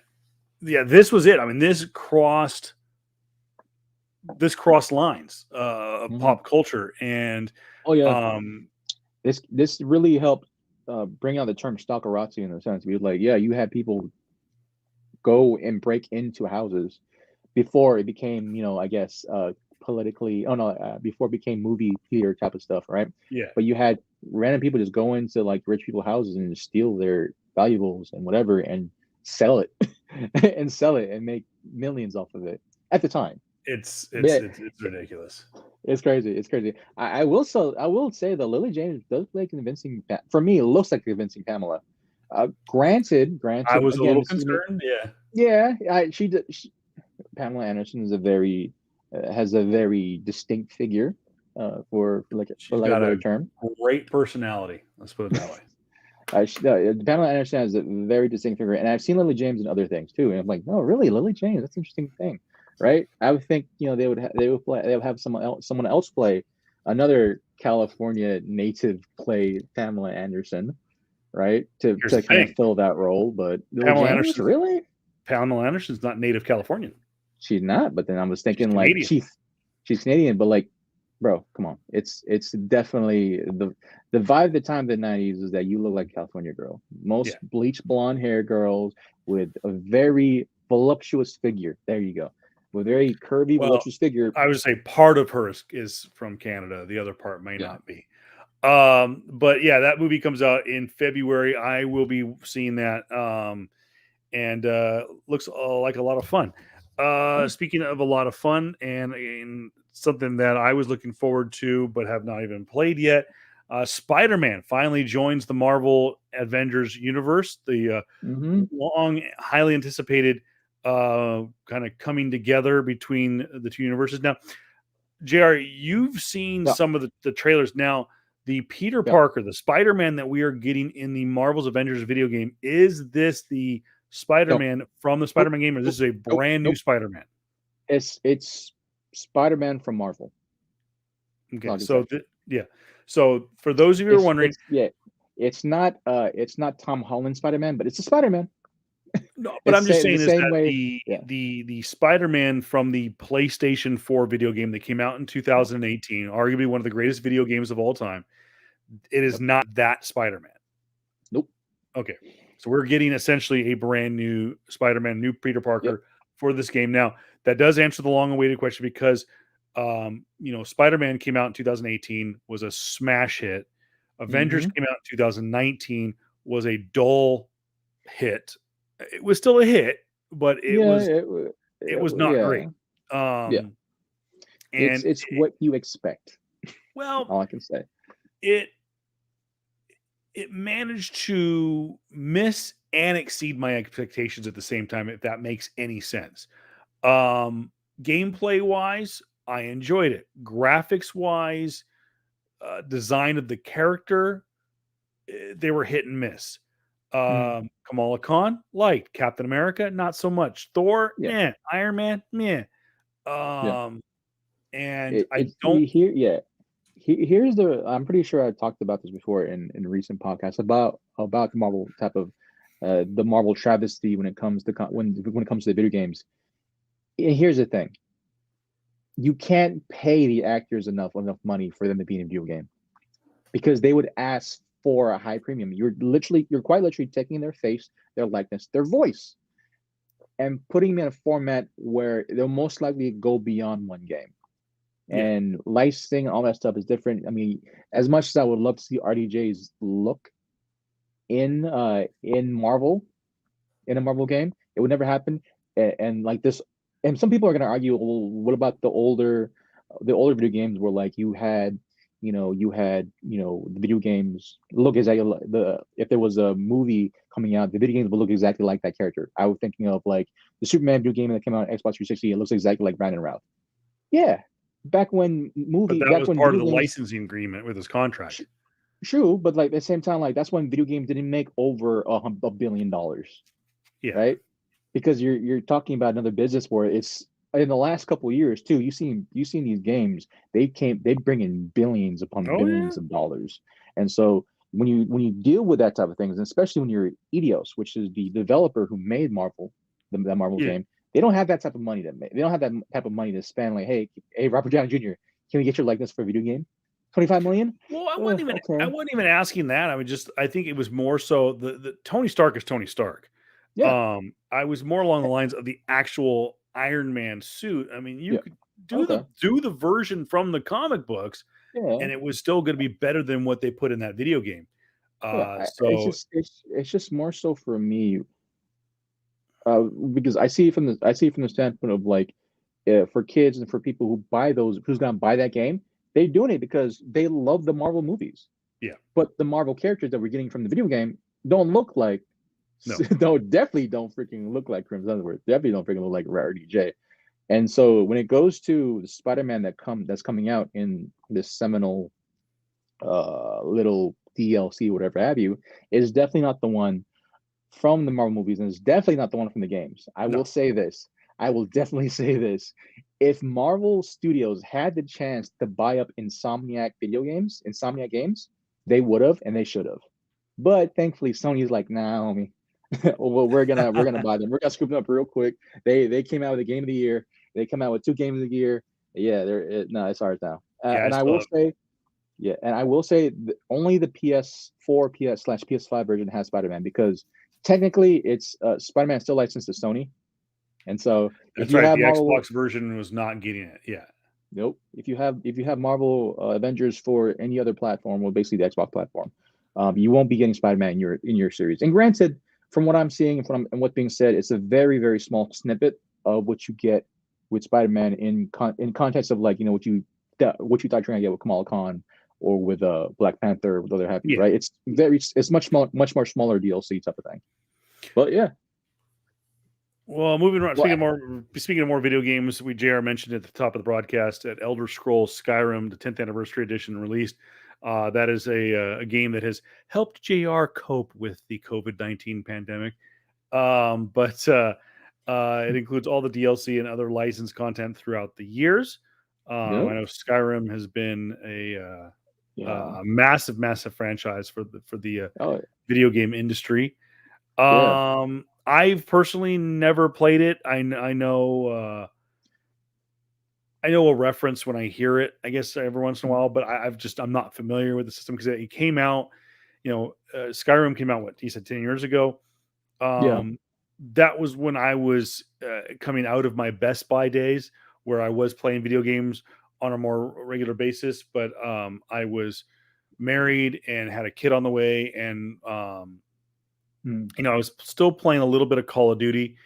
yeah, this was it. I mean, this crossed this crossed lines of Mhm. pop culture, and Oh yeah, um, this really helped bring out the term stalkerati in a sense. Because like, yeah, you had people go and break into houses before it became, I guess, politically. Oh no, before it became movie theater type of stuff, right? yeah, But you had random people just go into like rich people's houses and just steal their valuables and whatever and sell it and sell it and make millions off of it at the time. it's it's But it's, it's ridiculous. it's crazy. It's crazy. I will say that Lily James does play convincing. For me, it looks like convincing Pamela. I Granted, was a again, little this is me. concerned. Yeah, Yeah, Pamela Anderson is a very has a very distinct figure, for she's lack of a got a better term. great personality. Let's put it that way. Pamela Anderson has a very distinct figure, and I've seen Lily James in other things too. And I'm like, no, really, Lily James, that's an interesting thing, right? I would think they would have someone else play another California native play Pamela Anderson, right? To Here's the kind of thing: fill that role, but Lily Pamela James, Anderson. really? Pamela Anderson's not native Californian. She's not. But then I was She's thinking like Canadian. she's Canadian, but like, bro, come on. It's definitely the vibe of the time of the 90s is that you look like a California girl. Yeah. Most bleach blonde hair girls with a very voluptuous figure. There you go. With a very curvy, Well, voluptuous figure. I would say part of her is from Canada. The other part may Yeah. not be. But yeah, that movie comes out in February. I will be seeing that. And looks like a lot of fun. Yeah. Speaking of a lot of fun and something that I was looking forward to but have not even played yet, Spider-Man finally joins the Marvel Avengers universe. The Mm-hmm. long, highly anticipated kind of coming together between the two universes. Now, JR, you've seen Yeah. some of the trailers. Now, the Peter Yeah. Parker, the Spider-Man that we are getting in the Marvel's Avengers video game, is this the No. Spider-Man from the Nope. Spider-Man game, or this is a Nope. brand new Nope. Spider-Man? It's Spider-Man from Marvel. Okay, so yeah. So for those of you who are wondering, It's not Tom Holland Spider-Man, but it's a Spider-Man. no, but I'm It's just the saying is same that way. the Yeah. the Spider-Man from the PlayStation 4 video game that came out in 2018, arguably one of the greatest video games of all time, it is Yep. not that Spider-Man. Nope. Okay. So we're getting essentially a brand new Spider-Man, new Peter Parker Yep. for this game. Now, that does answer the long-awaited question because Spider-Man came out in 2018, was a smash hit. Avengers Mm-hmm. came out in 2019, was a dull hit. It was still a hit, but it Yeah. was not Yeah. great. Yeah. And It's what you expect. well, All I can say. it managed to miss and exceed my expectations at the same time, if that makes any sense. Gameplay wise, I enjoyed it. Graphics wise, design of the character, they were hit and miss. Mm. Kamala Khan, liked. Captain America, not so much. Thor, Yeah. meh. Iron Man, meh. Yeah. And I It's don't. here. Yeah. Here's the. I'm pretty sure I talked about this before in recent podcasts about the Marvel type of the Marvel travesty when it comes to when it comes to the video games. And here's the thing: you can't pay the actors enough money for them to be in a video game because they would ask for a high premium. You're quite literally taking their face, their likeness, their voice, and putting them in a format where they'll most likely go beyond one game. Yeah. And licensing and all that stuff is different. I mean, as much as I would love to see RDJ's look in Marvel, in a Marvel game, it would never happen. And like this, and some people are gonna argue, well, what about the older video games where like the video games look exactly like if there was a movie coming out, the video games would look exactly like that character. I was thinking of like the Superman video game that came out on Xbox 360. It looks exactly like Brandon Routh. Yeah, But that was part of video the games. licensing agreement with his contract. True, but like at the same time, like that's when video games didn't make over $1 billion, Yeah. right? Because you're talking about another business where it's in the last couple of years too. You've seen these games. They bring in billions upon Oh yeah. billions of dollars, and so when you deal with that type of things, and especially when you're Eidos, which is the developer who made Marvel, that Marvel Yeah. game, They don't have that type of money to make. They don't have that type of money to spend. Like, hey, Robert Downey Jr., can we get your likeness for a video game? 25 million? Well, I wasn't Okay. asking that. I think it was more so the Tony Stark is Tony Stark. Yeah. I was more along the lines of the actual Iron Man suit. I mean, you Yeah. could do the version from the comic books, Yeah. and it was still going to be better than what they put in that video game. Yeah. So It's just more so for me, because I see it from the standpoint of like, for kids and for people who buy those, who's gonna buy that game, they're doing it because they love the Marvel movies. yeah, But the Marvel characters that we're getting from the video game don't look like, no, definitely don't freaking look like Crimson Underwear. Definitely don't freaking look like Rarity J. And so when it goes to the Spider-Man that's coming out in this seminal little DLC, whatever have you, is definitely not the one from the Marvel movies, and it's definitely not the one from the games. I no. will say this. I will definitely say this. If Marvel Studios had the chance to buy up Insomniac games, they would have and they should have. But thankfully, Sony's like, nah, homie. Well, we're gonna buy them. We're gonna scoop them up real quick. They came out with a game of the year. They come out with 2 games of the year. Yeah, it's ours now. Yeah, And I will say, only the PS4, PS/PS5 version has Spider-Man, because technically it's Spider-Man still licensed to Sony, and so if that's you right. have The Marvel, Xbox version was not getting it. Yeah, nope. If you have Marvel Avengers for any other platform, well, basically the Xbox platform, you won't be getting Spider-Man in your series. And granted, from what I'm seeing and what's being said, it's a very, very small snippet of what you get with Spider-Man in context of, like, what you thought you're gonna get with Kamala Khan or with Black Panther, with other happy, yeah. right? It's much more smaller DLC type of thing. But yeah. Well, moving around. Well, Speaking of more video games, JR mentioned at the top of the broadcast that Elder Scrolls Skyrim, the 10th anniversary edition, released. That is a game that has helped JR cope with the COVID-19 pandemic. But it includes all the DLC and other licensed content throughout the years. I yep. know Skyrim has been a Yeah. massive, massive franchise for the Oh, video game industry. yeah. I've personally never played it. I know I know a reference when I hear it, I guess, every once in a while, but I'm not familiar with the system because it came out, Skyrim came out, what you said, 10 years ago. Yeah. That was when I was coming out of my Best Buy days, where I was playing video games on a more regular basis, but I was married and had a kid on the way, and I was still playing a little bit of Call of Duty,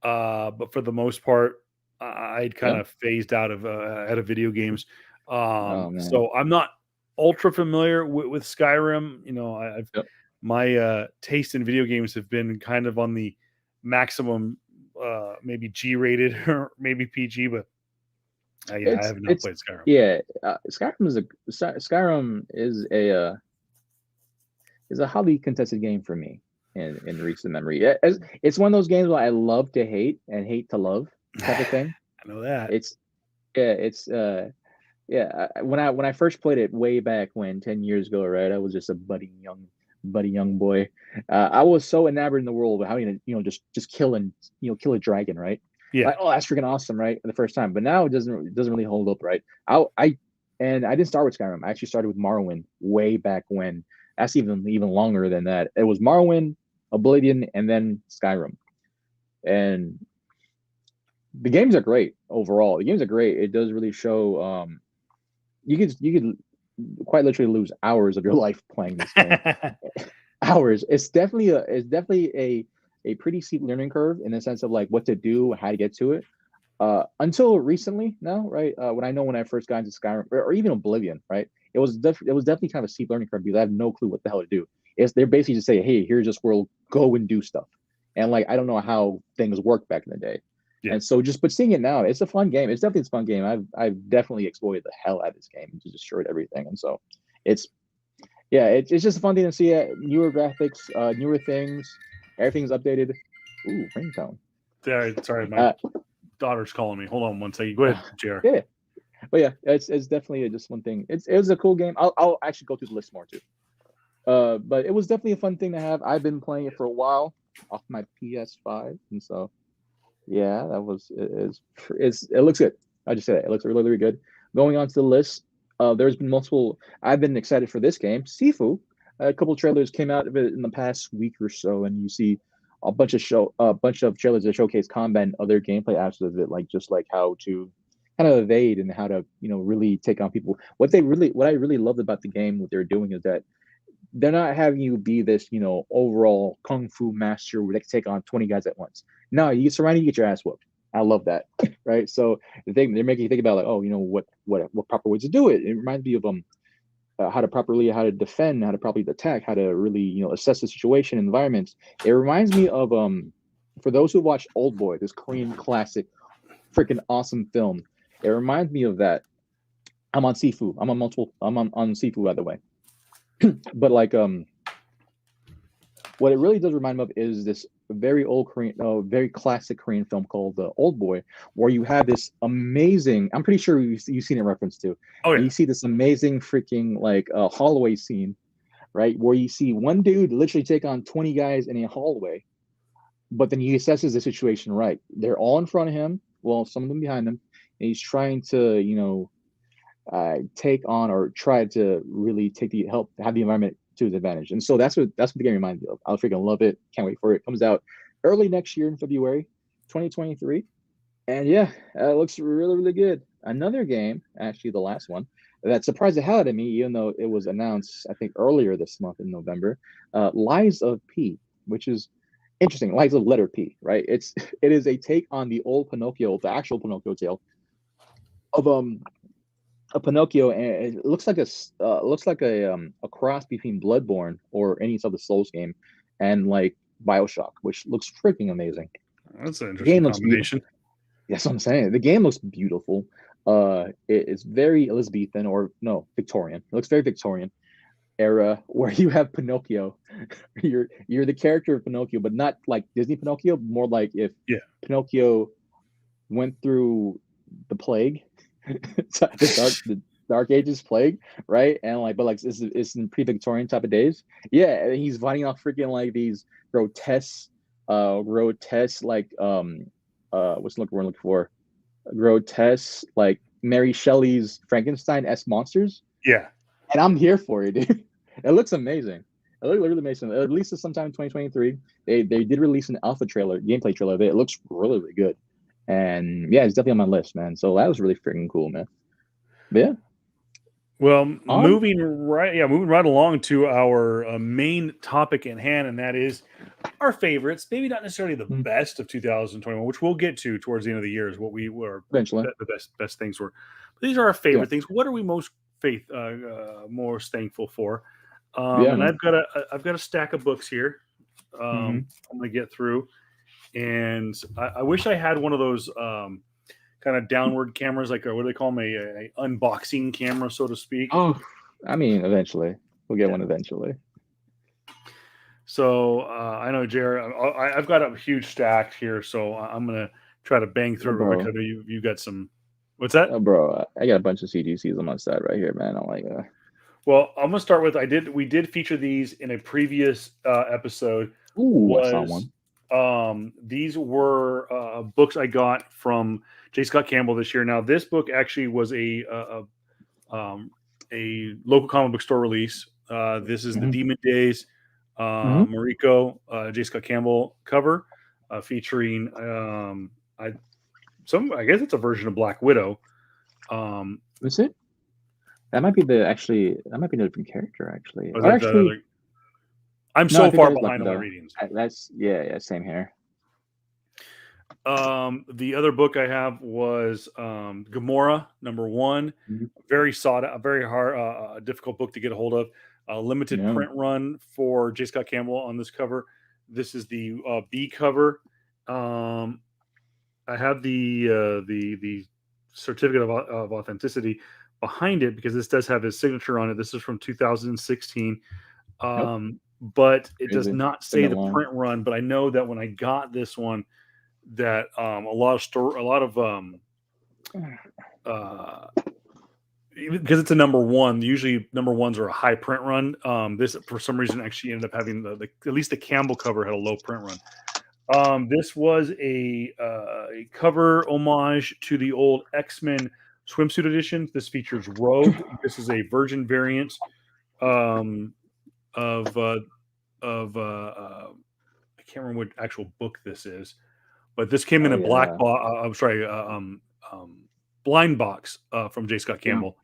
but for the most part, I'd kind Yeah. of phased out of video games. Oh man. So I'm not ultra familiar with Skyrim. I've Yep. my taste in video games have been kind of on the maximum, maybe G rated or maybe PG, but yeah, I have not It's played Skyrim. yeah. Skyrim is a highly contested game for me in recent memory. It's one of those games where I love to hate and hate to love type of thing. I know that. It's yeah. It's when I first played it way back when 10 years ago, right? I was just a budding young boy. I was so enamored in the world of having to, just kill a dragon, right? Yeah. Like, oh, that's freaking awesome, right? The first time, but now it doesn't really hold up, right? I didn't start with Skyrim. I actually started with Morrowind way back when. That's even longer than that. It was Morrowind, Oblivion, and then Skyrim. And the games are great overall. The games are great. It does really show. You could quite literally lose hours of your life playing this game. Hours. It's definitely a pretty steep learning curve in the sense of like what to do, how to get to it. Until recently, now, right? When I first got into Skyrim or even Oblivion, right? It was definitely kind of a steep learning curve because I have no clue what the hell to do. They're basically just say, hey, here's this world, go and do stuff. And like I don't know how things worked back in the day. Yeah. And so but seeing it now, it's a fun game. It's definitely a fun game. I've definitely exploited the hell out of this game and just destroyed everything. And so it's just a fun thing to see. Newer graphics, newer things, everything's updated. Ooh, ringtone. Sorry, my daughter's calling me. Hold on one second. Go ahead, JR. Yeah. But yeah, it's definitely just one thing. It was a cool game. I'll actually go through the list more too. But it was definitely a fun thing to have. I've been playing it for a while off my PS5, and so Yeah, that was it looks good. I just say that it looks really really good. Going on to the list, there's been multiple. I've been excited for this game, Sifu. A couple trailers came out of it in the past week or so, and you see a bunch of trailers that showcase combat and other gameplay aspects of it, like just like how to kind of evade and how to really take on people. What I really loved about the game, what they're doing is that they're not having you be this, overall kung fu master where they can take on 20 guys at once. No, you get surrounded, you get your ass whooped. I love that, right? So they're making you think about like, oh, what proper ways to do it. It reminds me of how to defend, how to properly attack, how to really assess the situation, environments. It reminds me of for those who watch Old Boy, this Korean classic, freaking awesome film. It reminds me of that. I'm on Sifu. I'm on Sifu, by the way. But like what it really does remind me of is this very old Korean, very classic Korean film called The Old Boy, where you have this amazing. I'm pretty sure you've seen it referenced to. Oh yeah. You see this amazing freaking like hallway scene, right, where you see one dude literally take on 20 guys in a hallway, but then he assesses the situation right. They're all in front of him, well, some of them behind him, and he's trying to take on or try to really have the environment to his advantage. And so that's what the game reminds me of. I freaking love it. Can't wait for it. It comes out early next year in February 2023. And yeah, it looks really, really good. Another game, actually the last one, that surprised the hell out of me, even though it was announced, I think, earlier this month in November, Lies of P, which is interesting. Lies of letter P, right? It is a take on the old Pinocchio, the actual Pinocchio tale of a Pinocchio, and it looks like a cross between Bloodborne or any sort of Souls game and like BioShock, which looks freaking amazing. That's an The interesting game looks combination. That's what I'm saying. The game looks beautiful. It's very Elizabethan, or no, Victorian. It looks very Victorian era, where you have Pinocchio. You're the character of Pinocchio, but not like Disney Pinocchio. More like if Pinocchio went through the plague, the Dark Ages plague, right? And like, but like it's in pre-Victorian type of days. Yeah, and he's fighting off freaking like these grotesque like what's the word I'm looking for? Grotesque like Mary Shelley's Frankenstein-esque monsters. Yeah. And I'm here for it, dude. It looks amazing. It looks really amazing. It releases sometime in 2023. They did release an alpha trailer, gameplay trailer of it. It looks really, really good. And yeah, it's definitely on my list, man. So that was really freaking cool, man. But yeah. Well, moving right along to our main topic at hand, and that is our favorites. Maybe not necessarily the best of 2021, which we'll get to towards the end of the year, is what we were eventually the best things were. But these are our favorite things. What are we most thankful for? And I've got a stack of books here. I'm gonna get through, and I wish I had one of those kind of downward cameras, like what do they call them, a unboxing camera, so to speak. Oh, I mean, eventually we'll get one eventually. So I know, Jared, I've got a huge stack here, so I'm gonna try to bang through. You got some. What's that? Oh, bro, I got a bunch of CGCs on my side right here, man. I'm like, well, I'm gonna start with we did feature these in a previous episode. I saw one. These were books I got from J. Scott Campbell this year. Now, this book actually was a local comic book store release. This is the Demon Days Mariko J. Scott Campbell cover, featuring I guess it's a version of Black Widow. Is it? That might be a different character, actually. I'm so far behind on my readings. That's same here. The other book I have was Gamora #1. Very hard, difficult book to get a hold of. Limited print run for J. Scott Campbell on this cover. This is the B cover. I have the certificate of authenticity behind it because this does have his signature on it. This is from 2016. But it does not say the print run. But I know that when I got this one, that because it's a #1. Usually #1s are a high print run. This for some reason actually ended up having at least the Campbell cover had a low print This was a cover homage to the old X-Men swimsuit edition. This features Rogue. This is a Virgin variant um, of I can't remember what actual book this is, but this came in Oh a black yeah, box. I'm sorry, blind box from J. Scott yeah, Campbell.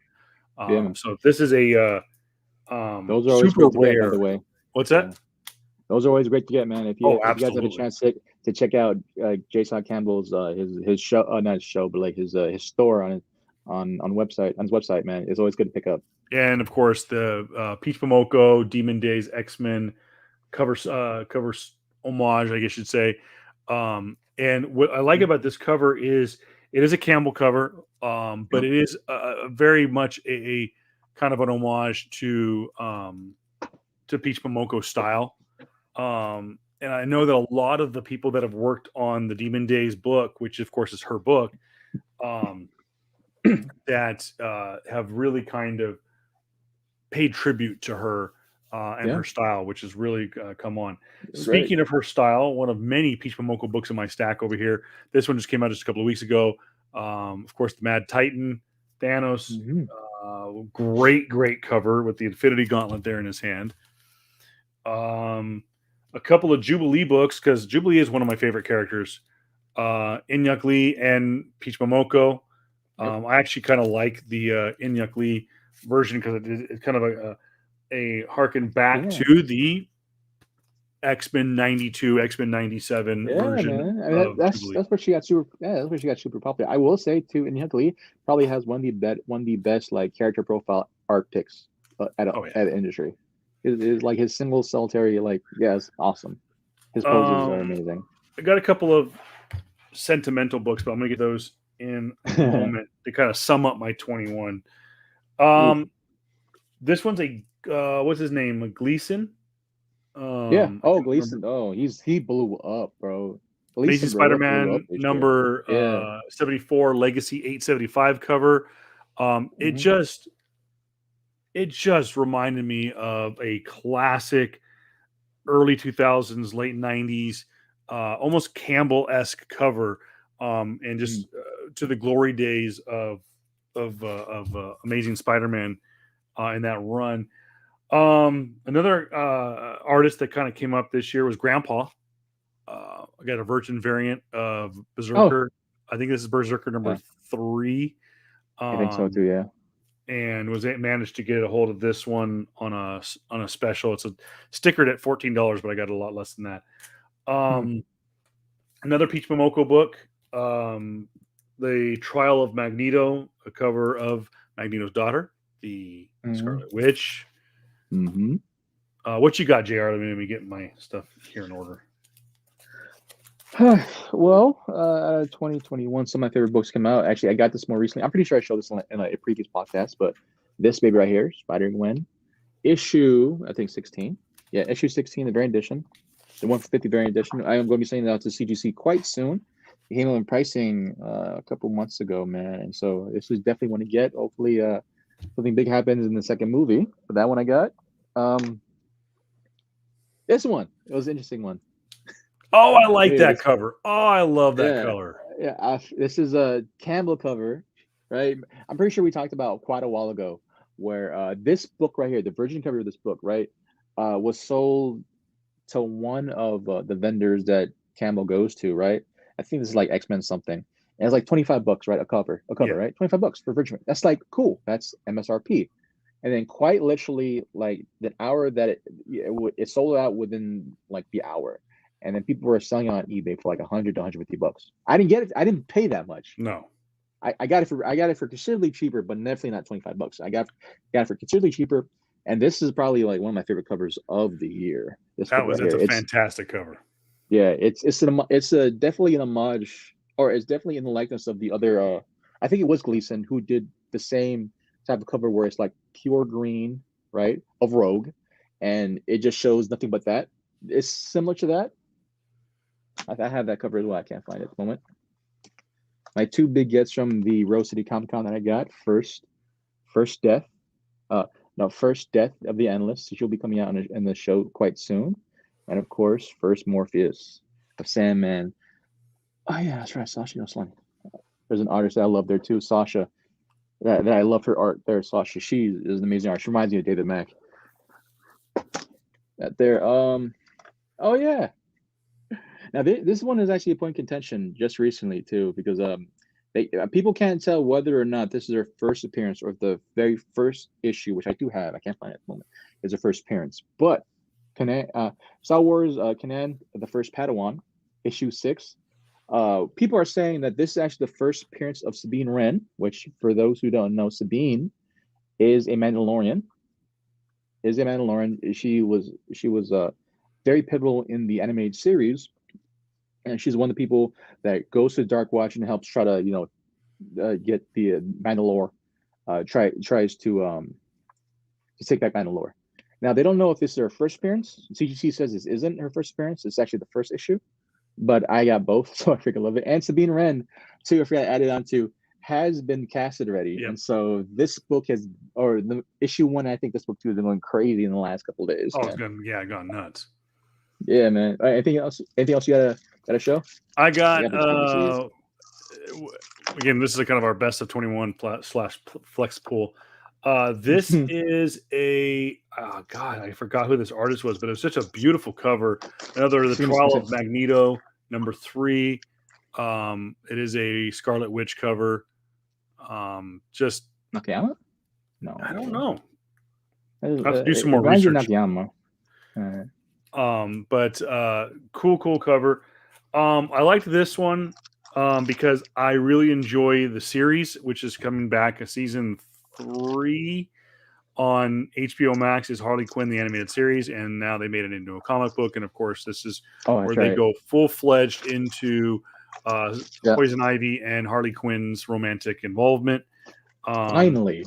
yeah, man. So this is a Those are always super great to get, by the rare. way. What's Yeah, that? those are always great to get, man. Oh, If you guys have a absolutely. chance to check out Jason Campbell's his show, not his show, but like his store on his website, man, it's always good to pick up. And of course, the Peach Momoko, Demon Days, X-Men covers homage, I guess you'd say. And what I like about this cover is it is a Campbell cover, but Yep. it is very much a kind of an homage to Peach Momoko style. And I know that a lot of the people that have worked on the Demon Days book, which of course is her book, um, that have really kind of paid tribute to her and Yeah, her style, which has really come on. great. Speaking of her style, one of many Peach Momoko books in my stack over here. This one just came out just a couple of weeks ago. Of course, the Mad Titan, Thanos. Hmm. Great cover with the Infinity Gauntlet there in his hand. A couple of Jubilee books because Jubilee is one of my favorite characters. Inyuk Lee and Peach Momoko. Yep. I actually kind of like the Inyuk Lee version because it's kind of a harken back Yeah. to the X-Men 92, X-Men 97 Yeah, version man. I mean, of that's Jubilee. that's where she got super. Yeah, that's where she got super popular. I will say too, in Lee probably has one of the best like character profile art picks Oh yeah. at the industry. Is like his single solitary like it's awesome. His poses are Um, amazing. I got a couple of sentimental books, but I'm gonna get those in a moment to kind of sum up my 21. Oof. This one's a what's his name? A Gleason. Yeah. I Oh, can't remember. Gleason. Oh, he blew up, bro. Amazing Gleason blew up Spider-Man this year. number Yeah. 74, Legacy 875 cover. Hmm. It just reminded me of a classic early 2000s, late 90s, almost Campbell-esque cover, and Hmm. just to the glory days of Amazing Spider-Man in that run. Another artist that kind of came up this year was Grandpa. I got a Virgin variant of Oh, Berserker. I think this is Berserker yeah. number 3. I think so too. Um, Yeah. and managed to get a hold of this one on a special. It's a stickered at $14, but I got a lot less than that. Hmm. Um, Another Peach Momoko book, the Trial of Magneto, a cover of Magneto's daughter, the Hmm. Scarlet Witch. Hmm. What you got, Jr? Let me get my stuff here in order. Well, 2021, some of my favorite books come out. Actually, I got this more recently. I'm pretty sure I showed this in a previous podcast, but this baby right here, Spider-Gwen, issue, I think 16. Yeah, issue 16, the variant edition, the 150 variant edition. I am going to be sending that out to CGC quite soon. It came out in pricing a couple months ago, man. And so this is definitely one to get. Hopefully, something big happens in the second movie. But that one I got. Um, this one, it was an interesting one. Oh, I like Hey, that this cover. Oh, I love that Yeah, color. yeah. This is a Campbell cover, right? I'm pretty sure we talked about quite a while ago where this book right here, the virgin cover of this book, right, was sold to one of the vendors that Campbell goes to, right? I think this is like X-Men something. And it's like 25 bucks, right? A cover, Yeah, right? 25 bucks for virgin. That's like cool. That's MSRP. And then quite literally, like the hour that it sold out within like the hour, and then people were selling on eBay for like 100 to 150 bucks. I didn't get it. I didn't pay that much. no, I got it for considerably cheaper, but definitely not 25 bucks. Got it for considerably cheaper, and this is probably like one of my favorite covers of the year. This cover right that's here. a fantastic cover. It's a definitely an homage, or it's definitely in the likeness of the other. I think it was Gleason who did the same type of cover where it's like pure green, right, of Rogue, and it just shows nothing but that. It's similar to that. I have that cover as well. I can't find it at the moment. My two big gets from the Rose City Comic Con that I got first death, uh, no, first death of the Endless. She'll be coming out in the show quite soon, and of course, first Morpheus. the Sandman. Oh yeah, that's right, Sasha Yoslan. There's an artist that I love there too, Sasha. That I love her art there, Sasha. She is an amazing artist. She reminds me of David Mack. That there. Oh yeah. Now this one is actually a point of contention just recently too, because people can't tell whether or not this is their first appearance or the very first issue, which I do have. I can't find it at the moment. Is their first appearance, but Star Wars Kanan, the first Padawan, issue 6. People are saying that this is actually the first appearance of Sabine Wren, which, for those who don't know, Sabine is a Mandalorian. She was very pivotal in the animated series, and she's one of the people that goes to Dark Watch and helps try to get the Mandalore. Tries to take back Mandalore. Now they don't know if this is her first appearance. CGC says this isn't her first appearance. It's actually the first issue. But I got both, so I freaking love it. And Sabine Wren, too, I forgot to add it on to, has been casted already. Yep. And so this book or the issue 1, I think this book too has been going crazy in the last couple of days. Oh, it's gone nuts. Yeah, man. Anything else you got a show? I got again, this is kind of our best of 21 / flex pool. This is God, I forgot who this artist was, but it was such a beautiful cover. Another, the Trial of Magneto, number 3. It is a Scarlet Witch cover. Just Nakayama? No, I don't know. I have to do some more research. Nakayama. But cool cover. I liked this one because I really enjoy the series, which is coming back, a season 3 on HBO Max is Harley Quinn, the animated series, and now they made it into a comic book. And of course, this is where they go full-fledged into Poison Ivy and Harley Quinn's romantic involvement. Finally.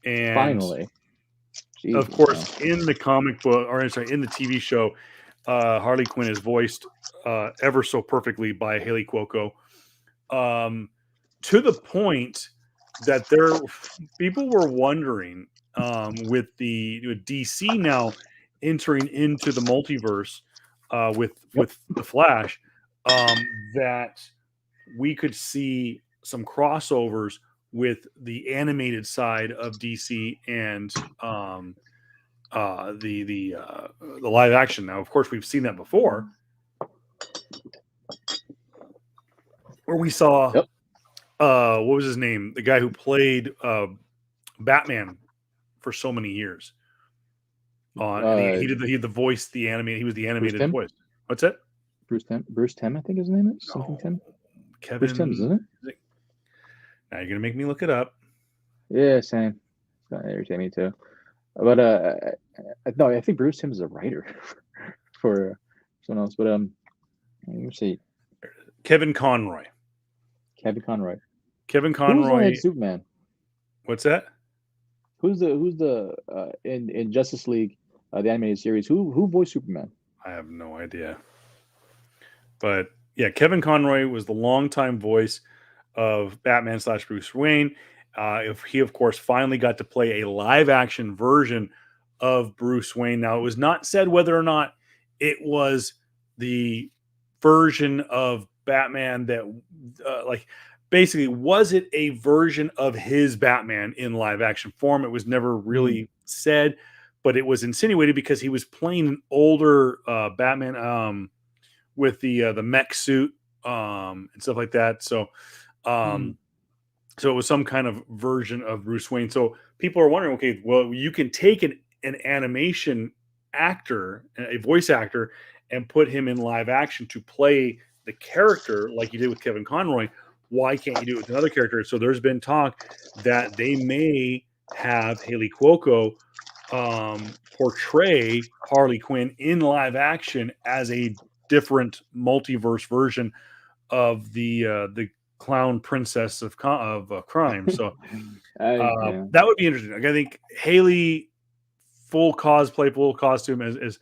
Jesus, of course, in the comic book, in the TV show, Harley Quinn is voiced ever so perfectly by Haley Cuoco, to the point that people were wondering, with DC now entering into the multiverse with the Flash, that we could see some crossovers with the animated side of DC and the live action. Now, of course, we've seen that before, where we saw what was his name? The guy who played Batman for so many years. He did the voice, the animated. He was the animated voice. What's that? Bruce Timm, I think his name is something. Tim. Kevin. Bruce Timm, isn't it? Now you're gonna make me look it up. Yeah, same. It's gonna irritate me too. But no, I think Bruce Timm is a writer for someone else. But let me see. Kevin Conroy. Kevin Conroy. Who's Superman? What's that? Who's the in Justice League, the animated series? Who voiced Superman? I have no idea. But yeah, Kevin Conroy was the longtime voice of Batman / Bruce Wayne. He, of course, finally got to play a live-action version of Bruce Wayne. Now, it was not said whether or not it was the version of Batman that, basically, was it a version of his Batman in live-action form? It was never really said, but it was insinuated because he was playing an older Batman with the mech suit and stuff like that. So it was some kind of version of Bruce Wayne. So people are wondering, okay, well, you can take an animation actor, a voice actor, and put him in live action to play the character like you did with Kevin Conroy. Why can't you do it with another character? So there's been talk that they may have Haley Cuoco portray Harley Quinn in live action as a different multiverse version of the clown princess of crime. So that would be interesting. I think Haley full cosplay, full costume as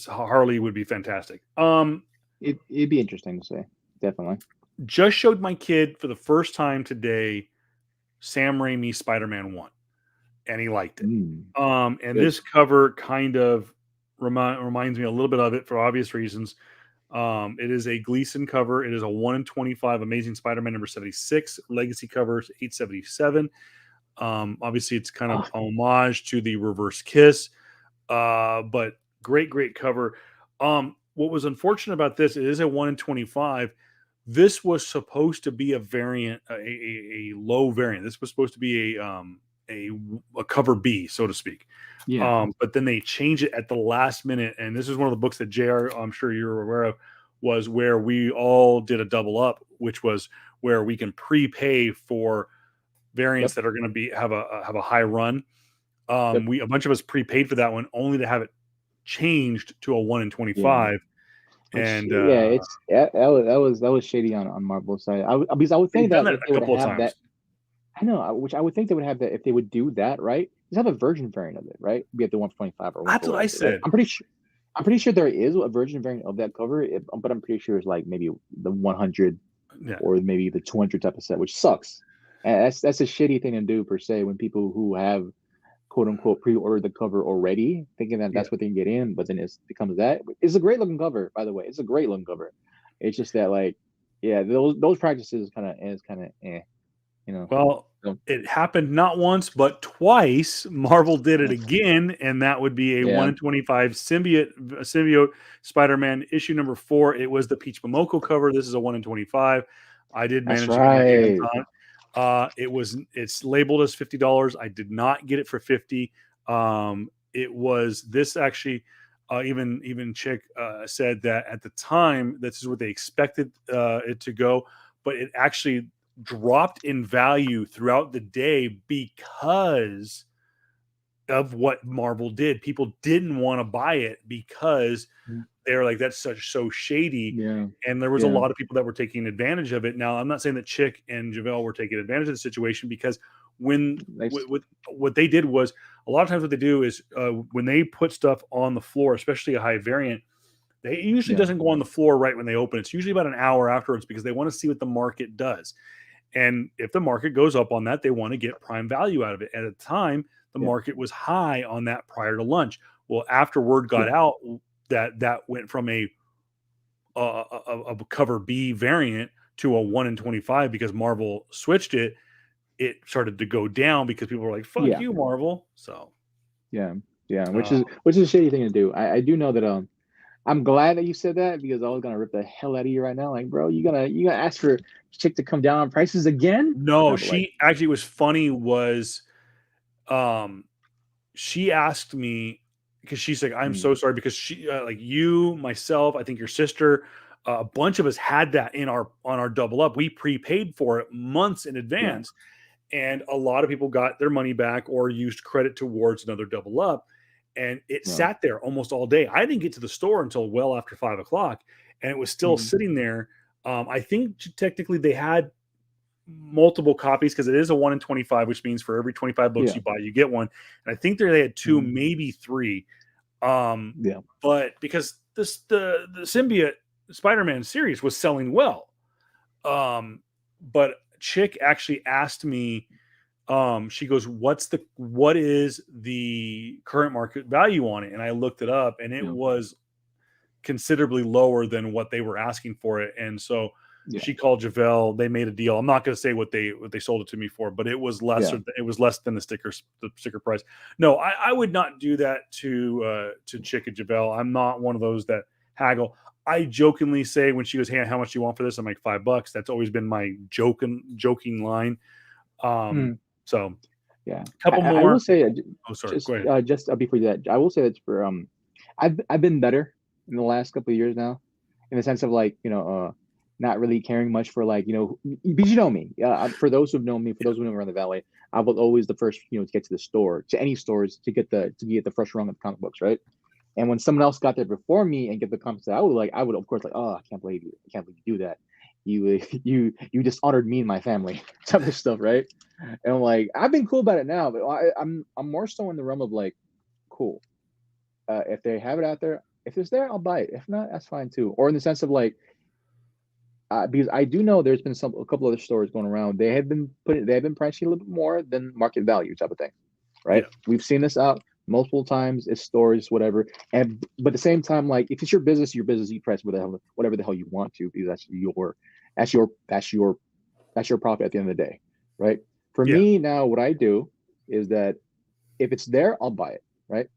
Harley would be fantastic. It'd be interesting to see, definitely. Just showed my kid for the first time today Sam Raimi's Spider-Man 1, and he liked it. And this cover kind of reminds me a little bit of it for obvious reasons. It is a Gleason cover. It is a 1 in 25 Amazing Spider-Man number 76. Legacy covers 877. Obviously, it's kind of homage to the Reverse Kiss, but great cover. What was unfortunate about this, it is a 1 in 25. This was supposed to be a variant, a low variant. This was supposed to be a cover B, so to speak. Yeah. But then they changed it at the last minute. And this is one of the books that JR, I'm sure you're aware of, was where we all did a double up, which was where we can prepay for variants that are going to have a high run. A bunch of us prepaid for that one, only to have it changed to a 1 in 25. And that was shady on Marvel's side. Because I would think that if they would have that, I know, which I would think they would have that if they would do that, right? Just have a virgin variant of it, right? Be at the 125 or 1. That's what I said. Right? I'm pretty sure there is a virgin variant of that cover, but I'm pretty sure it's like maybe the 100 or maybe the 200 type of set, which sucks. And that's a shitty thing to do per se when people who have quote unquote pre-ordered the cover already, thinking that that's what they can get in, but then it becomes that. It's a great looking cover, by the way. It's a great looking cover. It's just that those practices kind of Well, it happened not once but twice. Marvel did it again, and that would be a 1 in 25 symbiote Spider-Man issue number 4. It was the Peach Momoko cover. This is a 1 in 25. I did manage to get my hands on it. It's labeled as $50. I did not get it for $50. It was this actually. Even Chick said that at the time this is what they expected it to go, but it actually dropped in value throughout the day because of what Marvel did. People didn't want to buy it because they're like, that's so shady. And there was a lot of people that were taking advantage of it. Now, I'm not saying that Chick and Javelle were taking advantage of the situation, because what they did was, a lot of times what they do is when they put stuff on the floor, especially a high variant, they usually doesn't go on the floor right when they open. It's usually about an hour afterwards, because they want to see what the market does. And if the market goes up on that, they want to get prime value out of it. At the time, the market was high on that prior to lunch. Well, after word got out that went from a cover B variant to a 1 in 25 because Marvel switched it, it started to go down because people were like, fuck you, Marvel. So which is a shitty thing to do. I do know that I'm glad that you said that, because I was gonna rip the hell out of you right now. Like, bro, you gonna ask for Chick to come down on prices again? No, she actually was funny. Was she asked me, because she's like, I'm so sorry, because she like you, myself, I think your sister, a bunch of us had that on our double up. We prepaid for it months in advance, and a lot of people got their money back or used credit towards another double up. And it sat there almost all day. I didn't get to the store until well after 5 o'clock, and it was still sitting there. I think technically they had multiple copies, because it is a 1 in 25, which means for every 25 books you buy, you get one. And I think they had 2, maybe 3. But because the symbiote Spider-Man series was selling well. But Chick actually asked me, she goes, what is the current market value on it? And I looked it up, and it was considerably lower than what they were asking for it. And so she called Javelle. They made a deal. I'm not going to say what they sold it to me for, but it was less. It was less than the sticker price. No, I would not do that to Chick and Javelle. I'm not one of those that haggle. I jokingly say, when she goes, hey, how much do you want for this? I'm like, $5. That's always been my joking line. So a couple more. I will say, go ahead. Just before that, I will say that for I've been better in the last couple of years now, in the sense of like, not really caring much for, like, because you know me. For those who've known me, for those who know around the valley, I was always the first, to get to the store, to any stores, to get the fresh run of comic books, right? And when someone else got there before me and get the comics, I would of course, like, oh, I can't believe you do that. You dishonored me and my family, type of stuff, right? And I'm like, I've been cool about it now, but I'm more so in the realm of like, cool. If they have it out there, if it's there, I'll buy it. If not, that's fine too. Or in the sense of like, because I do know there's been a couple other stores going around. They have been pricing a little bit more than market value, type of thing, right? We've seen this out. multiple times. It's stores, whatever. But at the same time, like if it's your business, you price whatever the hell you want to, because that's your profit at the end of the day, right? For me now, what I do is that if it's there, I'll buy it, right?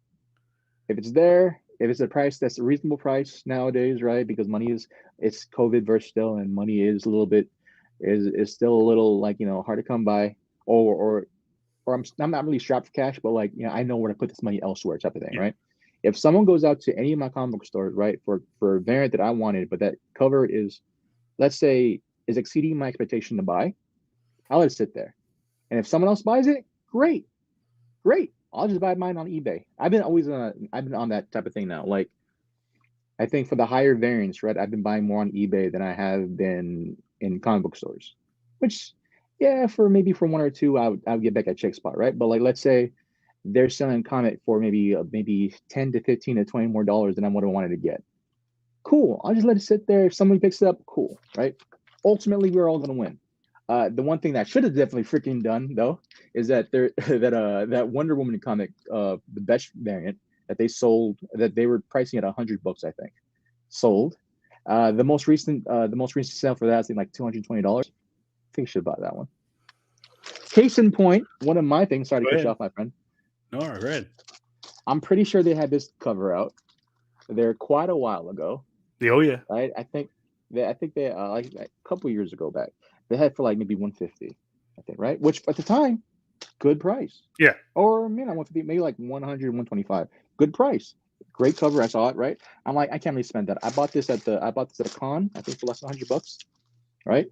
If it's there, if it's a price that's a reasonable price nowadays, right? Because it's COVID versus still, and money is a little bit is still a little, like, hard to come by, or I'm not really strapped for cash, but like, I know where to put this money elsewhere, type of thing, right? If someone goes out to any of my comic book stores, right, for a variant that I wanted, but that cover is, let's say, is exceeding my expectation to buy, I'll let it sit there. And if someone else buys it, great. I'll just buy mine on eBay. I've been on that type of thing now. Like, I think for the higher variants, right, I've been buying more on eBay than I have been in comic book stores. Which, for one or two, I would get back at Chick Spot, right? But like, let's say they're selling comic for maybe 10 to 15 to 20 more dollars than I would have wanted to get. Cool. I'll just let it sit there. If somebody picks it up, cool, right? Ultimately, we're all gonna win. The one thing that I should have definitely freaking done, though, is that that Wonder Woman comic, the best variant that they were pricing at $100, I think, sold. The most recent sale for that is like $220. I think you should buy that one. Case in point, one of my things. Sorry to cut you off, my friend. No, go ahead. I'm pretty sure they had this cover out there quite a while ago. Oh yeah, right. I think they like a couple years ago back. They had for like maybe $150, I think, right? Which at the time, good price. Yeah. Or $150, maybe like $100, $125. Good price. Great cover. I saw it, right? I'm like, I can't really spend that. I bought this at a con, I think, for less than $100, right?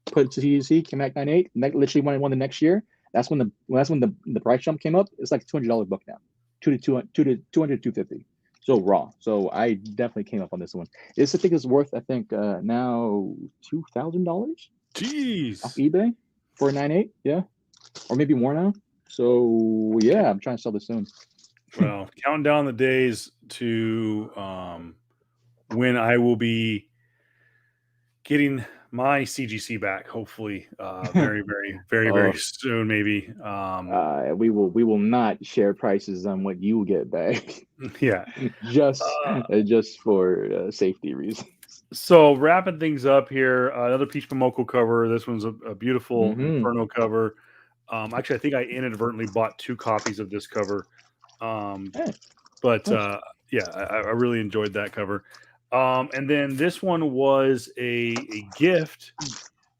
Put it to CGC, came back 98. Literally when I won the next year, that's when the price jump came up. It's like a $200 book now, $250. So raw. So I definitely came up on this one. I think it's worth, I think, now $2,000. Jeez. Off eBay for a 9.8, or maybe more now. So I'm trying to sell this soon. Well, counting down the days to when I will be getting my CGC back, hopefully, very, very, very, very soon, maybe. We will not share prices on what you get back. Yeah, just for safety reasons. So wrapping things up here, another Peach Momoko cover. This one's a beautiful Inferno cover. Actually, I think I inadvertently bought 2 copies of this cover. But I really enjoyed that cover. And then this one was a gift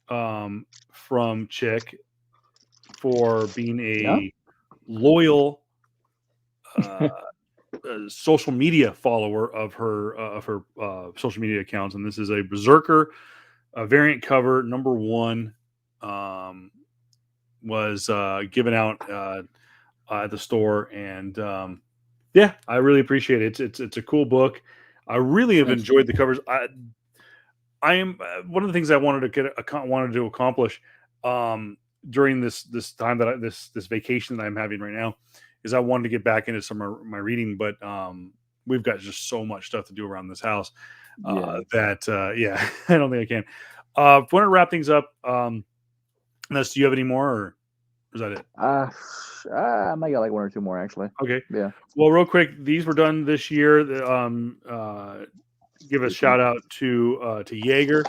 from Chick for being a loyal social media follower of her social media accounts, and this is a Berserker variant cover number 1. Was given out at the store, and I really appreciate it. It's a cool book. I really have enjoyed the covers. I am one of the things I wanted to accomplish during this time that this vacation that I'm having right now is I wanted to get back into some of my reading, but we've got just so much stuff to do around this house that I don't think I can. Want to wrap things up. Unless, do you have any more, or is that it? I might got like 1 or 2 more, actually. Okay. Yeah. Well, real quick, these were done this year. Give a shout out to Jaeger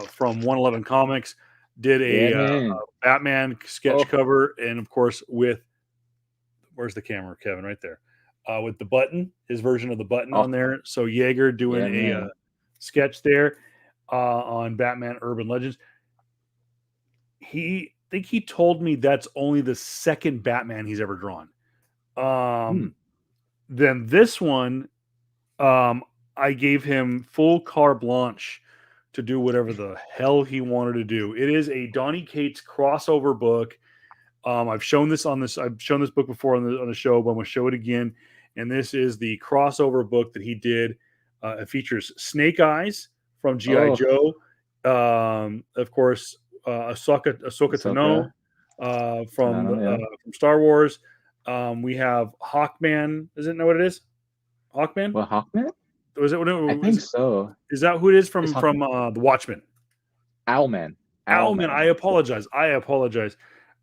from 111 Comics. Did a Batman sketch cover, and of course with where's the camera, Kevin? Right there. With the button, his version of the button on there. So Jaeger doing a sketch there on Batman Urban Legends. He told me that's only the second Batman he's ever drawn. Then this one, I gave him full carte blanche to do whatever the hell he wanted to do. It is a Donny Cates crossover book. I've shown this book before on the show, but I'm going to show it again. And this is the crossover book that he did. It features Snake Eyes from G.I. Joe. Of course, Ahsoka Tano from Star Wars. We have Hawkman. Doesn't know what it is? Hawkman? Well, Hawkman? Was it? I think so. Is that who it is from The Watchmen? Owlman. I apologize.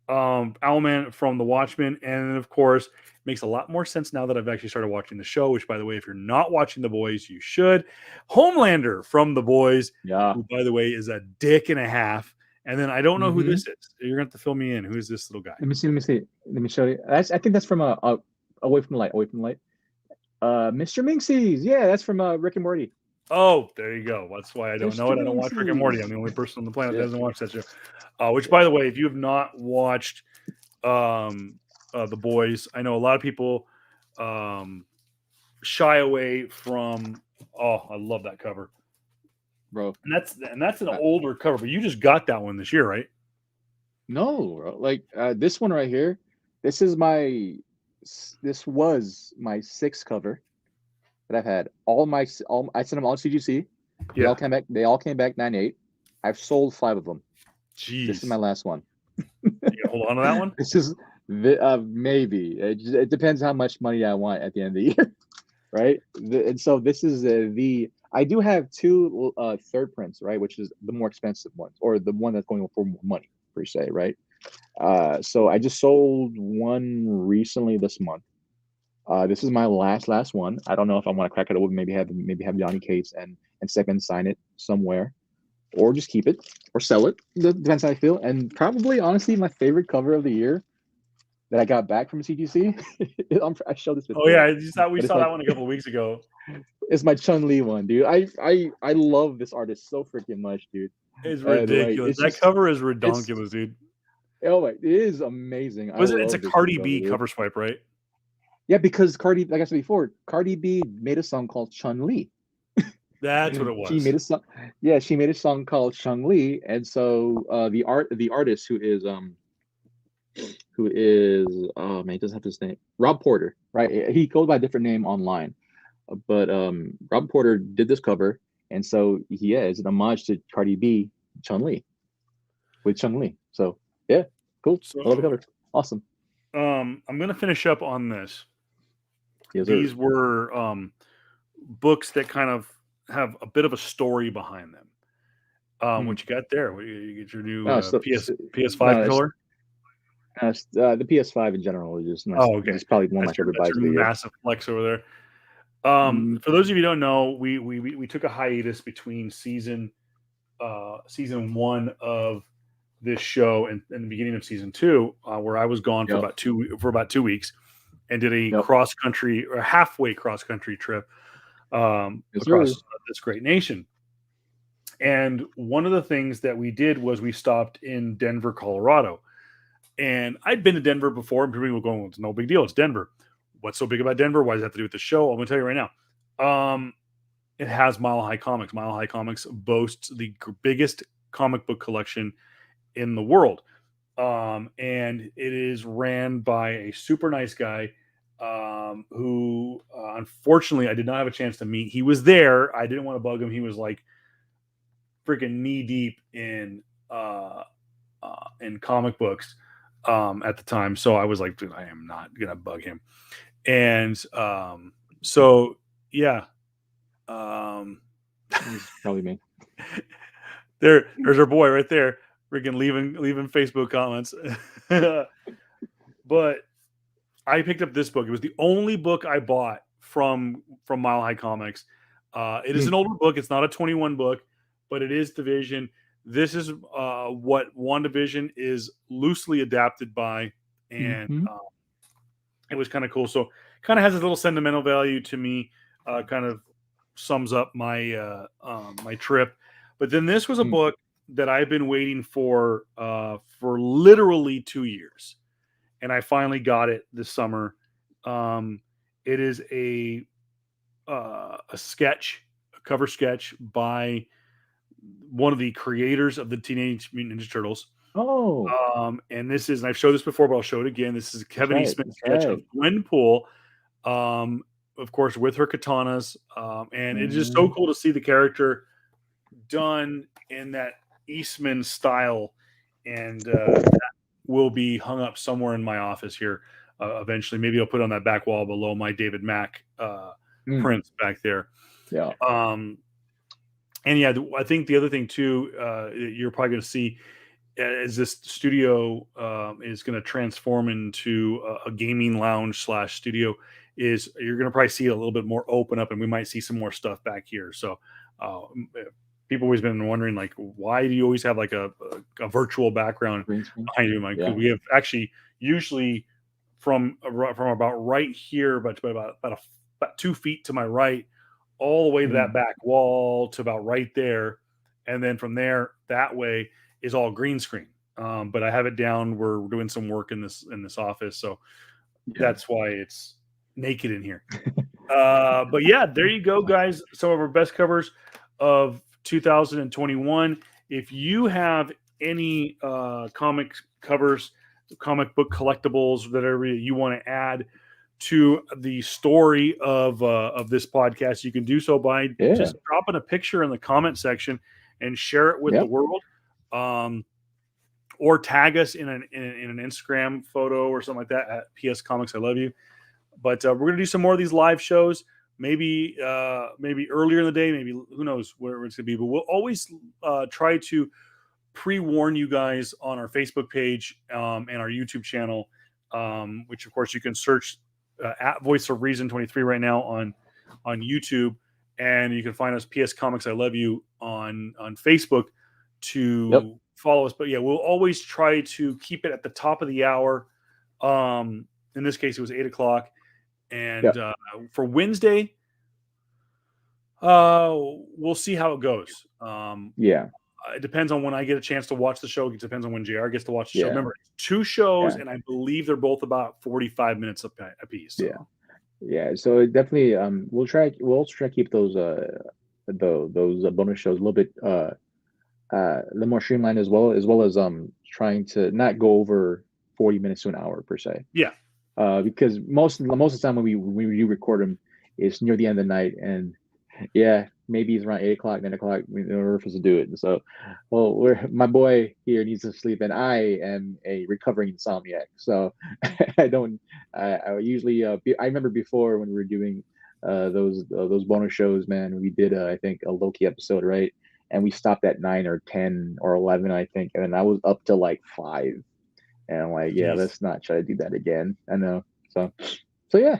Owlman from The Watchmen, and then, of course, makes a lot more sense now that I've actually started watching the show, which, by the way, if you're not watching The Boys, you should. Homelander from The Boys, Yeah. who, by the way, is a dick and a half. And then I don't know who Mhm. this is. You're going to have to fill me in. Who is this little guy? Let me see. Let me show you. I think that's from Away from the Light. Mr. Minxies. Yeah, that's from Rick and Morty. Oh, there you go. That's why I don't know it. I don't watch Rick and Morty. I'm the only person on the planet that doesn't watch that show. Which, by the way, if you have not watched The Boys, I know a lot of people shy away from. Oh, I love that cover, bro. And that's an older cover, but you just got that one this year, right? No, bro. Like this one right here. This was my 6th cover that I've had. I sent them all to CGC. They all came back. They all came back 98. I've sold 5 of them. Jeez. This is my last one. You hold on to that one? This is maybe. It depends how much money I want at the end of the year, right? And so this is I do have 2 third prints, right, which is the more expensive ones, or the one that's going for more money per se, right? So I just sold one recently this month. This is my last one. I don't know if I want to crack it open, maybe have Johnny Cates and Sandman sign it somewhere, or just keep it or sell it. Depends how I feel. And probably, honestly, my favorite cover of the year that I got back from CGC. I showed this before. Oh yeah, we saw that one a couple of weeks ago. It's my Chun-Li one, dude. I love this artist so freaking much, dude. It's ridiculous. That cover is ridiculous, dude. Oh my, it is amazing. It's a Cardi B cover swipe, right? Yeah, because like I said before, Cardi B made a song called Chun-Li. That's what it was. She made a song. Yeah, she made a song called Chun-Li, and so the artist who is oh man, he doesn't have his name. Rob Porter, right? He goes by a different name online, but Rob Porter did this cover, and so it's an homage to Cardi B, Chun-Li, with Chun-Li. So yeah, cool. So, I love the cover. Awesome. I'm gonna finish up on this. Yes, These sir. were books that kind of have a bit of a story behind them. What you got there? You get your new PS5 controller? The PS5 in general is just nice. Oh, okay. It's probably one of my favorite buys of the year. Massive flex over there. For those of you who don't know, we took a hiatus between season 1 of this show and the beginning of season 2, where I was gone for about 2 weeks and did a cross country or halfway cross country trip across this great nation. And one of the things that we did was we stopped in Denver, Colorado. And I'd been to Denver before, and people were going, it's no big deal. It's Denver. What's so big about Denver? Why does that have to do with the show? I'm going to tell you right now. It has Mile High Comics. Mile High Comics boasts the biggest comic book collection in the world. And it is ran by a super nice guy who, unfortunately, I did not have a chance to meet. He was there. I didn't want to bug him. He was like freaking knee deep in comic books at the time. So I was like, dude, I am not going to bug him. And so, yeah. Probably me. There's our boy right there, freaking leaving Facebook comments. But I picked up this book. It was the only book I bought from Mile High Comics. It is an older book. It's not a 21 book, but it is Division. This is what WandaVision is loosely adapted by, and it was kind of cool. So kind of has a little sentimental value to me. Kind of sums up my my trip. But then this was a book that I've been waiting for literally 2 years, and I finally got it this summer. It is a cover sketch by one of the creators of the Teenage Mutant Ninja Turtles. And this is, and I've showed this before, but I'll show it again. This is Kevin Eastman's sketch of Windpool, of course, with her katanas. And it's just so cool to see the character done in that Eastman style. And that will be hung up somewhere in my office here eventually. Maybe I'll put it on that back wall below my David Mack prints back there. Yeah. And yeah, I think the other thing too, you're probably going to see as this studio is going to transform into a gaming lounge / studio, is you're going to probably see a little bit more open up, and we might see some more stuff back here. So people always been wondering, like, why do you always have like a virtual background Green screen. behind you? Like, Yeah. we have actually usually from about right here, but about 2 feet to my right, all the way to that back wall to about right there, and then from there that way is all green screen. But I have it down. We're doing some work in this office, so that's why it's naked in here. But yeah, there you go, guys. Some of our best covers of 2021. If you have any comic covers, comic book collectibles, whatever you want to add to the story of this podcast, you can do so by just dropping a picture in the comment section and share it with the world. Or tag us in an Instagram photo or something like that at PS Comics I Love You. But we're gonna do some more of these live shows. Maybe earlier in the day. Maybe who knows where it's gonna be. But we'll always try to pre-warn you guys on our Facebook page and our YouTube channel, which of course you can search at Voice of Reason 23 right now on YouTube, and you can find us PS Comics I Love You on Facebook to follow us. But yeah, we'll always try to keep it at the top of the hour. In this case, it was 8:00, and for Wednesday, we'll see how it goes. It depends on when I get a chance to watch the show. It depends on when JR gets to watch the show. Remember, it's 2 shows, and I believe they're both about 45 minutes apiece. So. So definitely, we'll also try to keep those bonus shows a little bit a little more streamlined, as well as trying to not go over 40 minutes to an hour per se. Because most of the time when we do record them, it's near the end of the night, and maybe it's around 8:00, 9:00 in order for us to do it. So, my boy here needs to sleep, and I am a recovering insomniac. So, I usually I remember before when we were doing those bonus shows, man, we did I think a Loki episode, right? And we stopped at 9 or 10 or 11, I think, and then I was up to like 5, and I'm like, let's not try to do that again. I know. So yeah.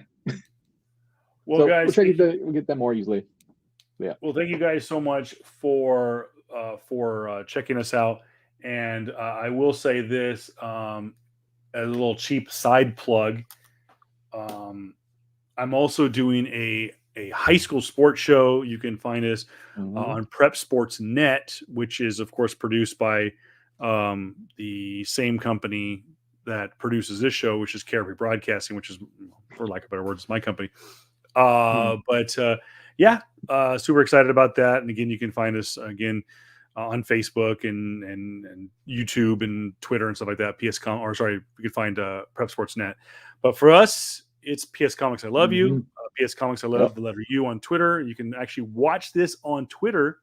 Well, guys, we'll get that more easily. Well, thank you guys so much for checking us out. And I will say this, as a little cheap side plug, I'm also doing a high school sports show. You can find us on Prep Sports Net, which is of course produced by the same company that produces this show, which is Carefree Broadcasting, which is, for lack of better words, my company. But super excited about that. And again, you can find us again on Facebook and YouTube and Twitter and stuff like that. You can find Prep Sports Net. But for us, it's PS Comics I Love You. PS Comics I Love the letter U on Twitter. You can actually watch this on Twitter.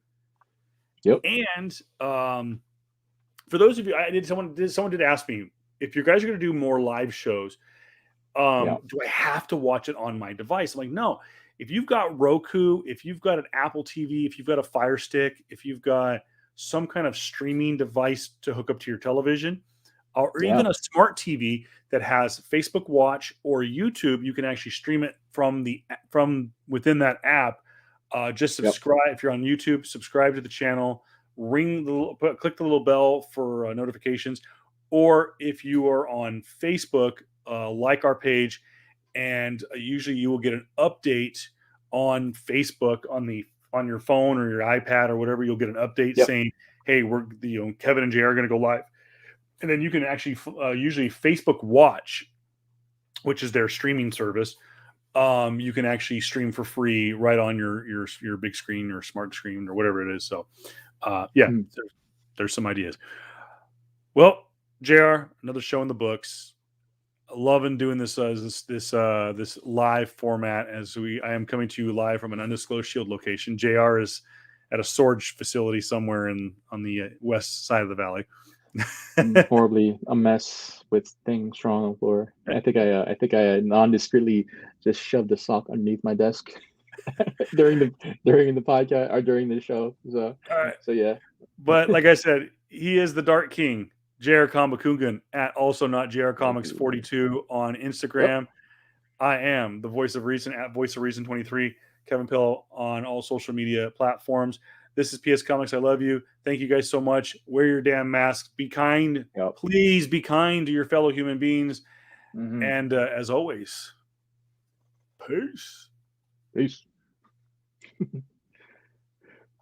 And for those of you, someone did ask me, if you guys are going to do more live shows, do I have to watch it on my device? I'm like, no. If you've got Roku, if you've got an Apple TV, if you've got a Fire Stick, if you've got some kind of streaming device to hook up to your television, or even a smart TV that has Facebook Watch or YouTube, you can actually stream it from within that app. Just subscribe if you're on YouTube. Subscribe to the channel. Click the little bell for notifications. Or if you are on Facebook, like our page, and usually you will get an update on Facebook on your phone or your iPad or whatever. You'll get an update saying, "Hey, Kevin and Jay are going to go live," and then you can actually usually Facebook Watch, which is their streaming service. You can actually stream for free right on your big screen or smart screen or whatever it is. So, there's some ideas. Well, JR, another show in the books. Loving doing this live format I am coming to you live from an undisclosed Shield location. JR is at a storage facility somewhere on the west side of the valley. Horribly a mess with things thrown on the floor. I think I non-discreetly just shoved a sock underneath my desk during the podcast or during the show. So yeah. But like I said, he is the Dark King. JR Kamakungan at also not JR Comics 42 on Instagram. Yep. I am the voice of reason at voice of reason 23. Kevin Pill on all social media platforms. This is PS Comics. I love you. Thank you guys so much. Wear your damn masks. Be kind. Yep. Please be kind to your fellow human beings. Mm-hmm. And as always, peace. Peace.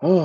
Oh.